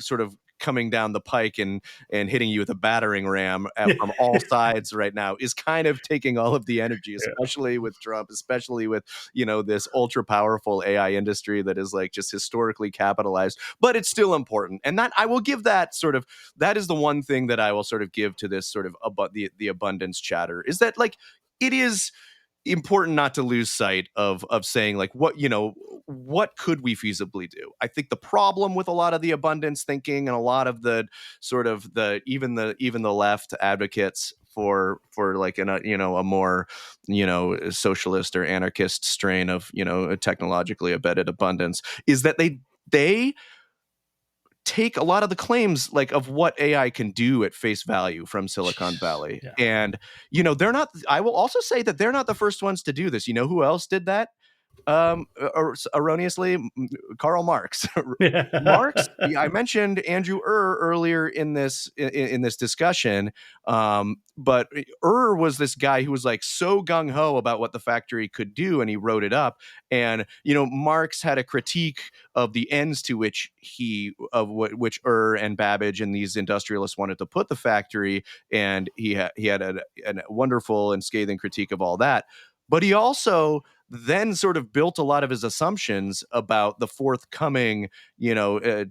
sort of coming down the pike and hitting you with a battering ram from all sides right now is kind of taking all of the energy, Yeah. especially with Trump, especially with, this ultra powerful AI industry that is like just historically capitalized, but it's still important. And that I will give that sort of, that is the one thing that I will sort of give to this sort of the abundance chatter, is that like it is important not to lose sight of saying like what could we feasibly do. I think the problem with a lot of the abundance thinking and a lot of the sort of the left advocates for like a more socialist or anarchist strain of technologically embedded abundance is that they take a lot of the claims like of what AI can do at face value from Silicon Valley. Yeah. And they're not, I will also say that they're not the first ones to do this. You know who else did that? Erroneously, Karl Marx. Marx, Yeah. I mentioned Andrew earlier in this discussion, but was this guy who was like so gung ho about what the factory could do, and he wrote it up. And Marx had a critique of the ends to which which and Babbage and these industrialists wanted to put the factory, and he had a wonderful and scathing critique of all that. But he also then sort of built a lot of his assumptions about the forthcoming,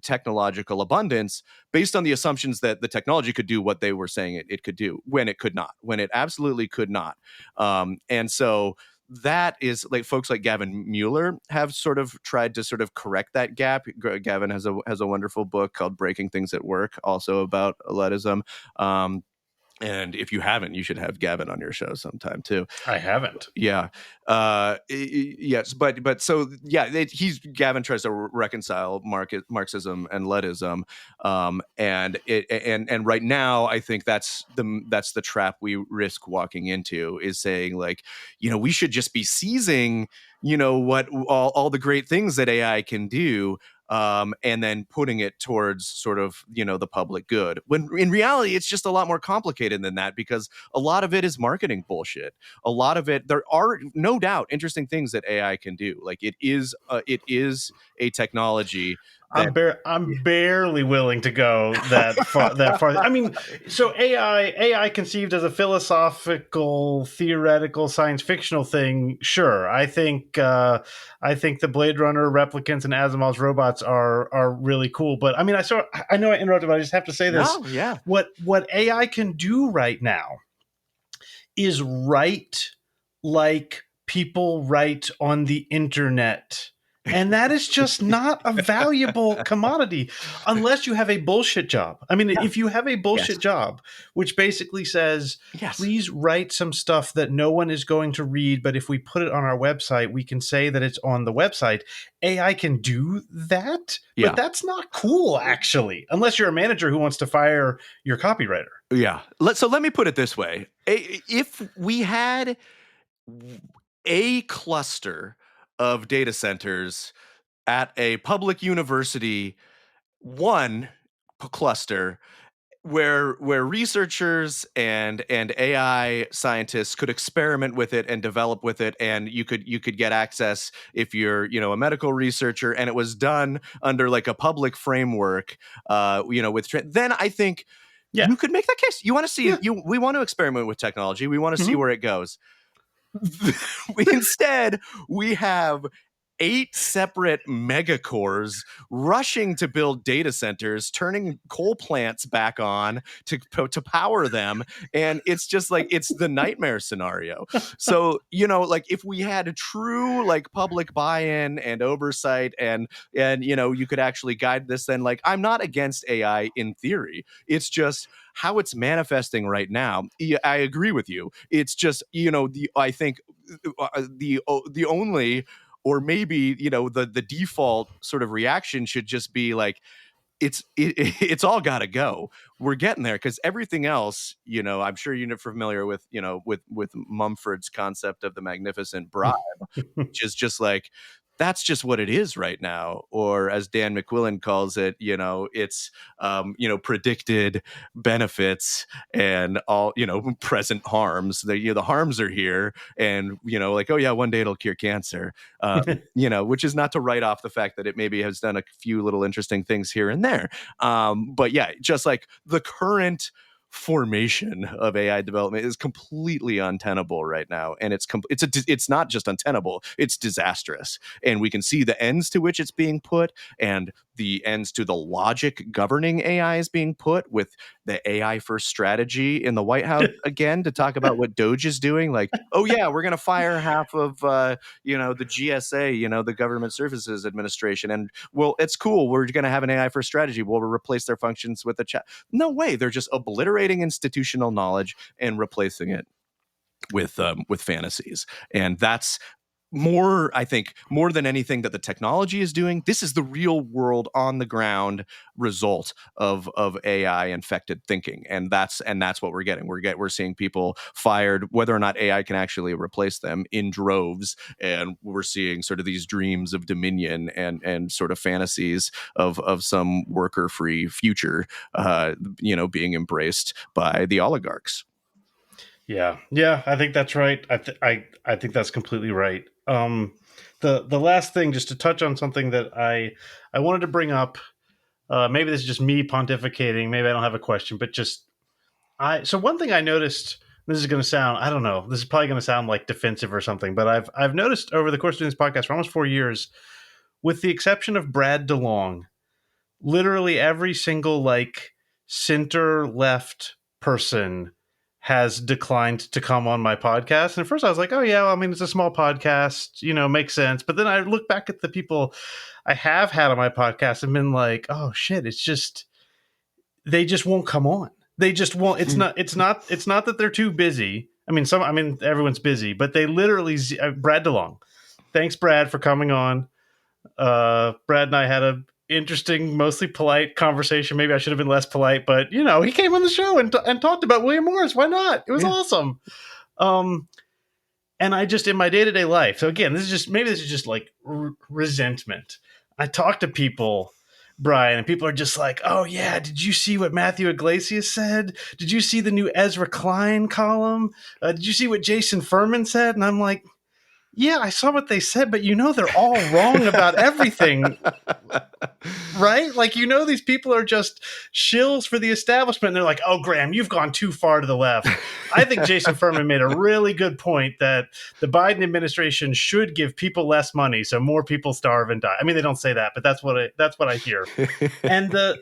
technological abundance based on the assumptions that the technology could do what they were saying it could do when it could not, when it absolutely could not. And so that is like folks like Gavin Mueller have sort of tried to sort of correct that gap. Gavin has a wonderful book called Breaking Things at Work, also about elitism. And if you haven't, you should have Gavin on your show sometime too. I haven't. Yeah. Yes, but so yeah, Gavin tries to reconcile Marxism and Lenism, and right now I think that's the trap we risk walking into, is saying like, we should just be seizing, what all the great things that AI can do, and then putting it towards sort of the public good, when in reality it's just a lot more complicated than that, because a lot of it is marketing bullshit. A lot of it, there are no doubt interesting things that AI can do. Like it is a technology that I'm barely willing to go that far. That far. I mean, so AI conceived as a philosophical, theoretical, science fictional thing. Sure, I think the Blade Runner replicants and Asimov's robots are really cool. But I mean, I know I interrupted, but I just have to say this. no, yeah, What AI can do right now is write like people write on the internet. And that is just not a valuable commodity unless you have a bullshit job. I mean, yeah, if you have a yes, bullshit job, which basically says, yes, please write some stuff that no one is going to read, but if we put it on our website, we can say that it's on the website. AI can do that, but yeah, that's not cool, actually, unless you're a manager who wants to fire your copywriter. yeah. So let me put it this way: if we had a cluster of data centers at a public university, one cluster where researchers and AI scientists could experiment with it and develop with it, and you could get access if you're a medical researcher, and it was done under like a public framework, then I think Yeah. you could make that case. You want to see Yeah. we want to experiment with technology. We want to see Mhm. where it goes. Instead, we have 8 separate megacores rushing to build data centers, turning coal plants back on to power them, and it's just like it's the nightmare scenario. So like if we had a true like public buy-in and oversight, and you could actually guide this, then like I'm not against AI in theory. It's just how it's manifesting right now. Yeah, I agree with you. It's just I think the only, or maybe the default sort of reaction should just be like it's all got to go. We're getting there, because everything else, I'm sure you're familiar with with Mumford's concept of the magnificent bribe, which is just like that's just what it is right now. Or as Dan McQuillan calls it, it's predicted benefits and all present harms. The harms are here, and like, oh yeah, one day it'll cure cancer. Which is not to write off the fact that it maybe has done a few little interesting things here and there. But yeah, just like the current formation of AI development is completely untenable right now, and it's not just untenable, it's disastrous, and we can see the ends to which it's being put, and the ends to the logic governing AI is being put with the AI first strategy in the White House again to talk about what Doge is doing. Like, oh yeah, we're going to fire half of the GSA, the Government Services Administration, and well, it's cool. We're going to have an AI first strategy. We'll replace their functions with a chat. No way. They're just obliterating institutional knowledge and replacing it with fantasies, and that's more, I think, more than anything that the technology is doing. This is the real world on the ground result of AI infected thinking, and that's what we're getting. We're seeing people fired, whether or not AI can actually replace them, in droves, and we're seeing sort of these dreams of dominion and sort of fantasies of some worker free future, being embraced by the oligarchs. Yeah, I think that's right. I think that's completely right. The last thing, just to touch on something that I wanted to bring up. Maybe this is just me pontificating. Maybe I don't have a question, but just So one thing I noticed. This is going to sound, I don't know. This is probably going to sound like defensive or something, but I've noticed over the course of doing this podcast for almost 4 years, with the exception of Brad DeLong, literally every single like center left person has declined to come on my podcast. And at first I was like, oh yeah, well, I mean, it's a small podcast, makes sense. But then I look back at the people I have had on my podcast and been like, oh shit, they just won't come on. They just won't. It's not that they're too busy. I mean everyone's busy, but they literally Brad DeLong. Thanks Brad for coming on. Brad and I had a interesting, mostly polite conversation. Maybe I should have been less polite, but he came on the show and talked about William Morris. Why not? It was awesome. And I just, in my day to day life. So again, this is just like resentment. I talk to people, Brian, and people are just like, "Oh yeah, did you see what Matthew Iglesias said? Did you see the new Ezra Klein column? Did you see what Jason Furman said?" And I'm like, yeah, I saw what they said, but they're all wrong about everything, right? Like, these people are just shills for the establishment. And they're like, oh, Graham, you've gone too far to the left. I think Jason Furman made a really good point that the Biden administration should give people less money so more people starve and die. I mean, they don't say that, but that's what I hear. And the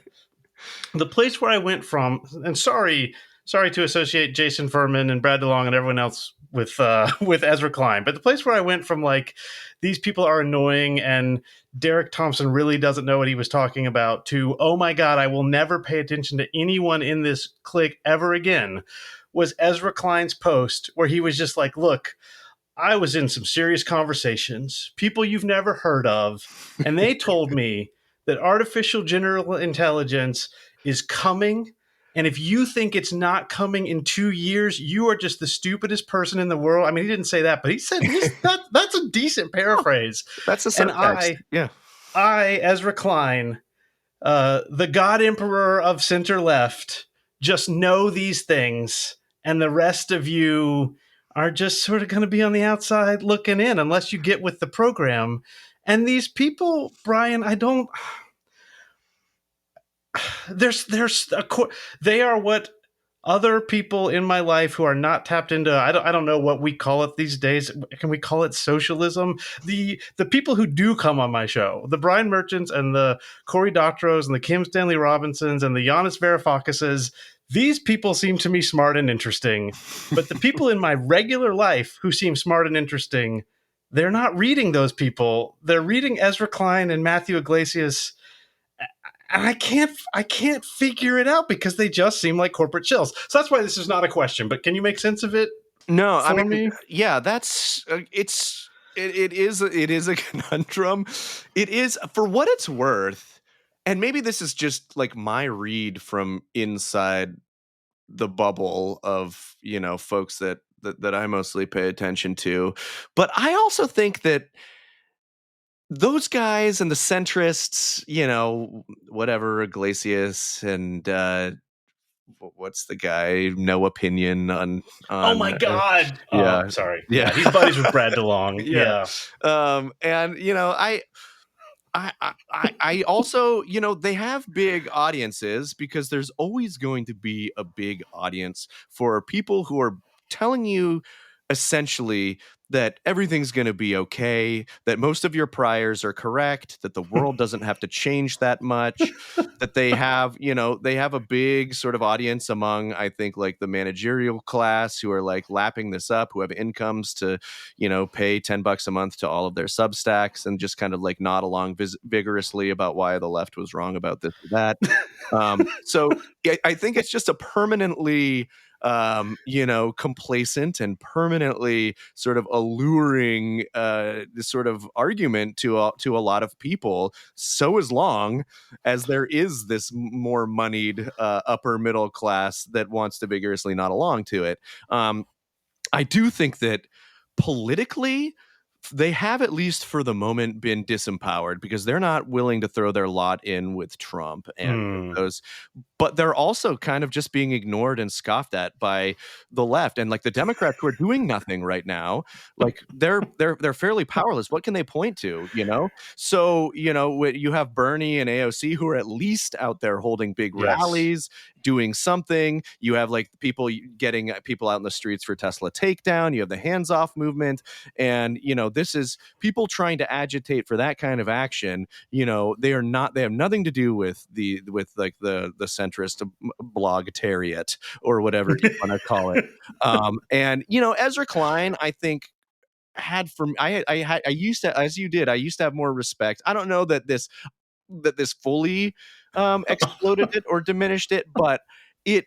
place where I went from, and sorry to associate Jason Furman and Brad DeLong and everyone else with with Ezra Klein, but the place where I went from like these people are annoying and Derek Thompson really doesn't know what he was talking about to, oh my god, I will never pay attention to anyone in this clique ever again, was Ezra Klein's post where he was just like, look, I was in some serious conversations, people you've never heard of, and they told me that artificial general intelligence is coming. And if you think it's not coming in 2 years, you are just the stupidest person in the world. I mean, he didn't say that, but he said that's a decent paraphrase. That's a And subtext. Yeah. Ezra Klein, the God Emperor of center left, just know these things, and the rest of you are just sort of going to be on the outside looking in unless you get with the program. And these people, Brian, there's they are what other people in my life who are not tapped into, I don't know what we call it these days. Can we call it socialism? The people who do come on my show, the Brian Merchants and the Cory Doctorow's and the Kim Stanley Robinsons and the Giannis Varoufakis, these people seem to me smart and interesting. But the people in my regular life who seem smart and interesting, they're not reading those people. They're reading Ezra Klein and Matthew Iglesias, and I can't figure it out because they just seem like corporate chills. So that's why this is not a question, but can you make sense of it? No, I mean, me? Yeah, that's it is a conundrum. It is, for what it's worth, and maybe this is just like my read from inside the bubble of folks that I mostly pay attention to, but I also think that those guys and the centrists, whatever, Iglesias and what's the guy? No opinion Oh on my God. yeah, Oh, sorry. yeah, Yeah, he's buddies with Brad DeLong. yeah. Yeah. And I also, they have big audiences because there's always going to be a big audience for people who are telling you essentially that everything's going to be okay, that most of your priors are correct, that the world doesn't have to change that much, that they have a big sort of audience among, I think, like the managerial class who are like lapping this up, who have incomes to pay $10 a month to all of their Substacks and just kind of like nod along vigorously about why the left was wrong about this or that. So I think it's just a permanently complacent and permanently sort of alluring sort of argument to a lot of people. So as long as there is this more moneyed upper middle class that wants to vigorously nod along to it. I do think that politically, they have, at least for the moment, been disempowered because they're not willing to throw their lot in with Trump and with Hmm. those, but they're also kind of just being ignored and scoffed at by the left. And like the Democrats who are doing nothing right now, like they're fairly powerless. What can they point to, So, you have Bernie and AOC who are at least out there holding big Yes. rallies, doing something. You have like people getting people out in the streets for Tesla takedown. You have the hands off movement. And, this is people trying to agitate for that kind of action. They have nothing to do with like the centrist blogtariat or whatever you want to call it. And, Ezra Klein, I think, had from I used to, as you did, I used to have more respect. I don't know that this fully exploded it or diminished it, but it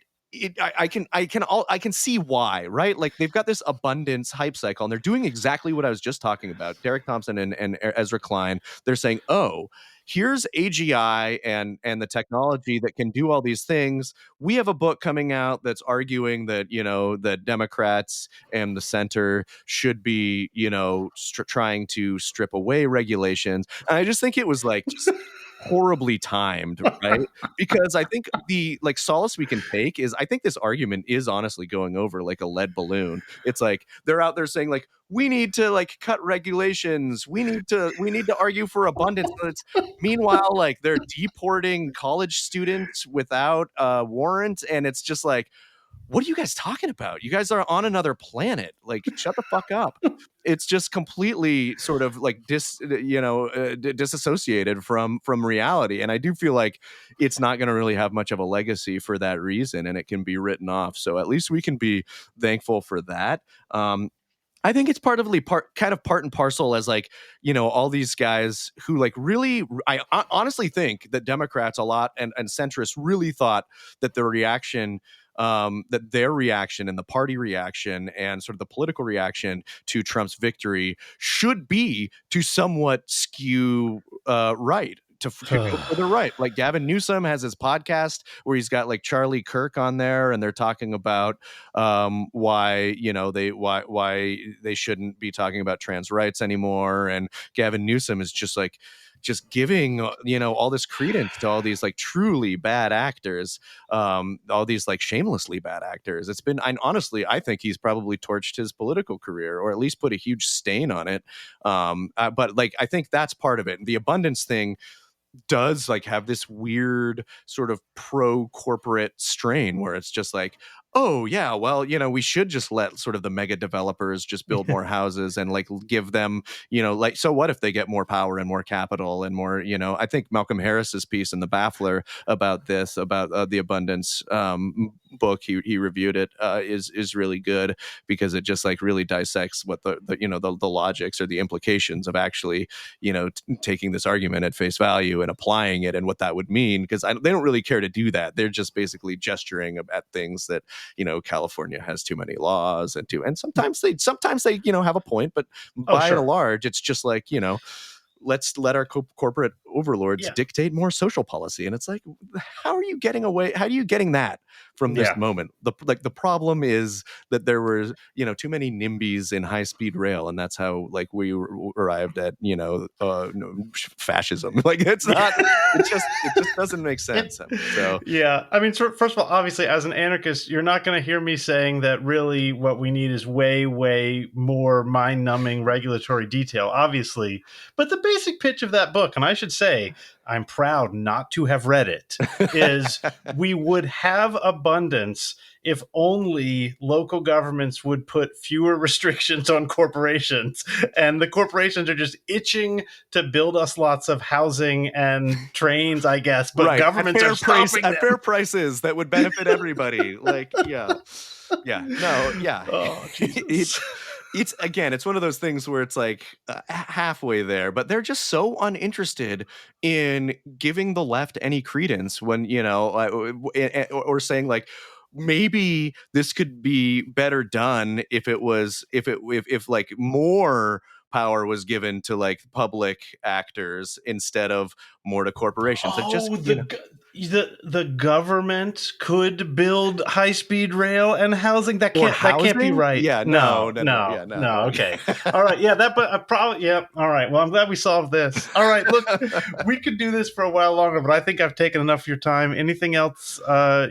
I can see why, right? Like they've got this abundance hype cycle, and they're doing exactly what I was just talking about. Derek Thompson and Ezra Klein, they're saying, "Oh, here's AGI and the technology that can do all these things. We have a book coming out that's arguing that the Democrats and the center should be trying to strip away regulations." And I just think it was like just horribly timed, right? Because I think the like solace we can take is I think this argument is honestly going over like a lead balloon. It's like they're out there saying like we need to like cut regulations. We need to argue for abundance. But it's meanwhile like they're deporting college students without a warrant, and it's just like, what are you guys talking about? You guys are on another planet. Like, shut the fuck up. It's just completely sort of like disassociated from reality. And I do feel like it's not going to really have much of a legacy for that reason, and it can be written off. So at least we can be thankful for that. I think it's kind of part and parcel as like, all these guys who like really, I honestly think that Democrats a lot and centrists really thought that their reaction and the party reaction and sort of the political reaction to Trump's victory should be to somewhat skew right. To go for the right. Like Gavin Newsom has his podcast where he's got like Charlie Kirk on there, and they're talking about why why they shouldn't be talking about trans rights anymore. And Gavin Newsom is just giving all this credence to all these like truly bad actors, all these like shamelessly bad actors. Honestly, I think he's probably torched his political career, or at least put a huge stain on it. But like I think that's part of it. The abundance thing does like have this weird sort of pro corporate strain where it's just like, oh yeah, well, we should just let sort of the mega developers just build more houses and like give them, like, so what if they get more power and more capital and more, I think Malcolm Harris's piece in the Baffler about this, about the abundance book, he reviewed it, is really good because it just like really dissects what the logics or the implications of actually taking this argument at face value and applying it and what that would mean, because they don't really care to do that. They're just basically gesturing at things that California has too many laws and sometimes they have a point, but Oh, by and sure. large it's just like let's let our corporate overlords Yeah. dictate more social policy. And it's like, how are you getting that from this Yeah. moment. The problem is that there were, too many NIMBYs in high speed rail, and that's how like we arrived at fascism. Like it's not. It just doesn't make sense. So yeah, I mean, first of all, obviously, as an anarchist, you're not going to hear me saying that really what we need is way, way more mind-numbing regulatory detail, obviously. But the basic pitch of that book, and I should say, I'm proud not to have read it, is we would have abundance if only local governments would put fewer restrictions on corporations. And the corporations are just itching to build us lots of housing and trains, I guess, but right, governments are stopping them. at fair prices that would benefit everybody. Like, yeah, no, yeah. Oh, Jesus. It's one of those things where it's like halfway there, but they're just so uninterested in giving the left any credence when, or saying like, maybe this could be better done if like more power was given to like public actors instead of more to corporations. It just, Oh, the government could build high speed rail and housing. That can't be right. Yeah, no. Yeah, no. Okay, all right. Yeah, that. But probably. Yeah. All right. Well, I'm glad we solved this. All right. Look, we could do this for a while longer, but I think I've taken enough of your time. Anything else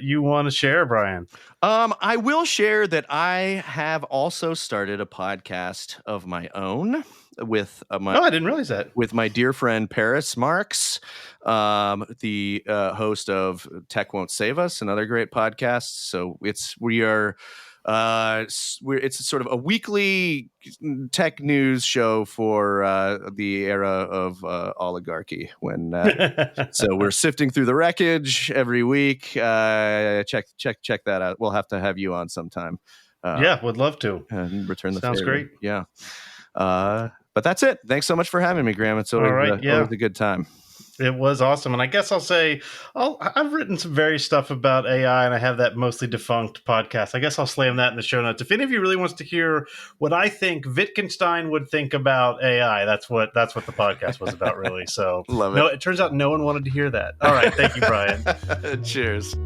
you want to share, Brian? I will share that I have also started a podcast of my own with I didn't realize that. With my dear friend Paris Marks, the host of Tech Won't Save Us, another great podcast. So it's sort of a weekly tech news show for the era of oligarchy. So we're sifting through the wreckage every week. Check that out. We'll have to have you on sometime. Yeah, would love to. And return the Sounds favor. Great. Yeah. But that's it. Thanks so much for having me, Graham. It's always, always a good time. It was awesome. And I guess I'll say I've written some various stuff about AI, and I have that mostly defunct podcast. I guess I'll slam that in the show notes. If any of you really wants to hear what I think Wittgenstein would think about AI, that's what the podcast was about, really. So Love it. It turns out no one wanted to hear that. All right. Thank you, Brian. Cheers.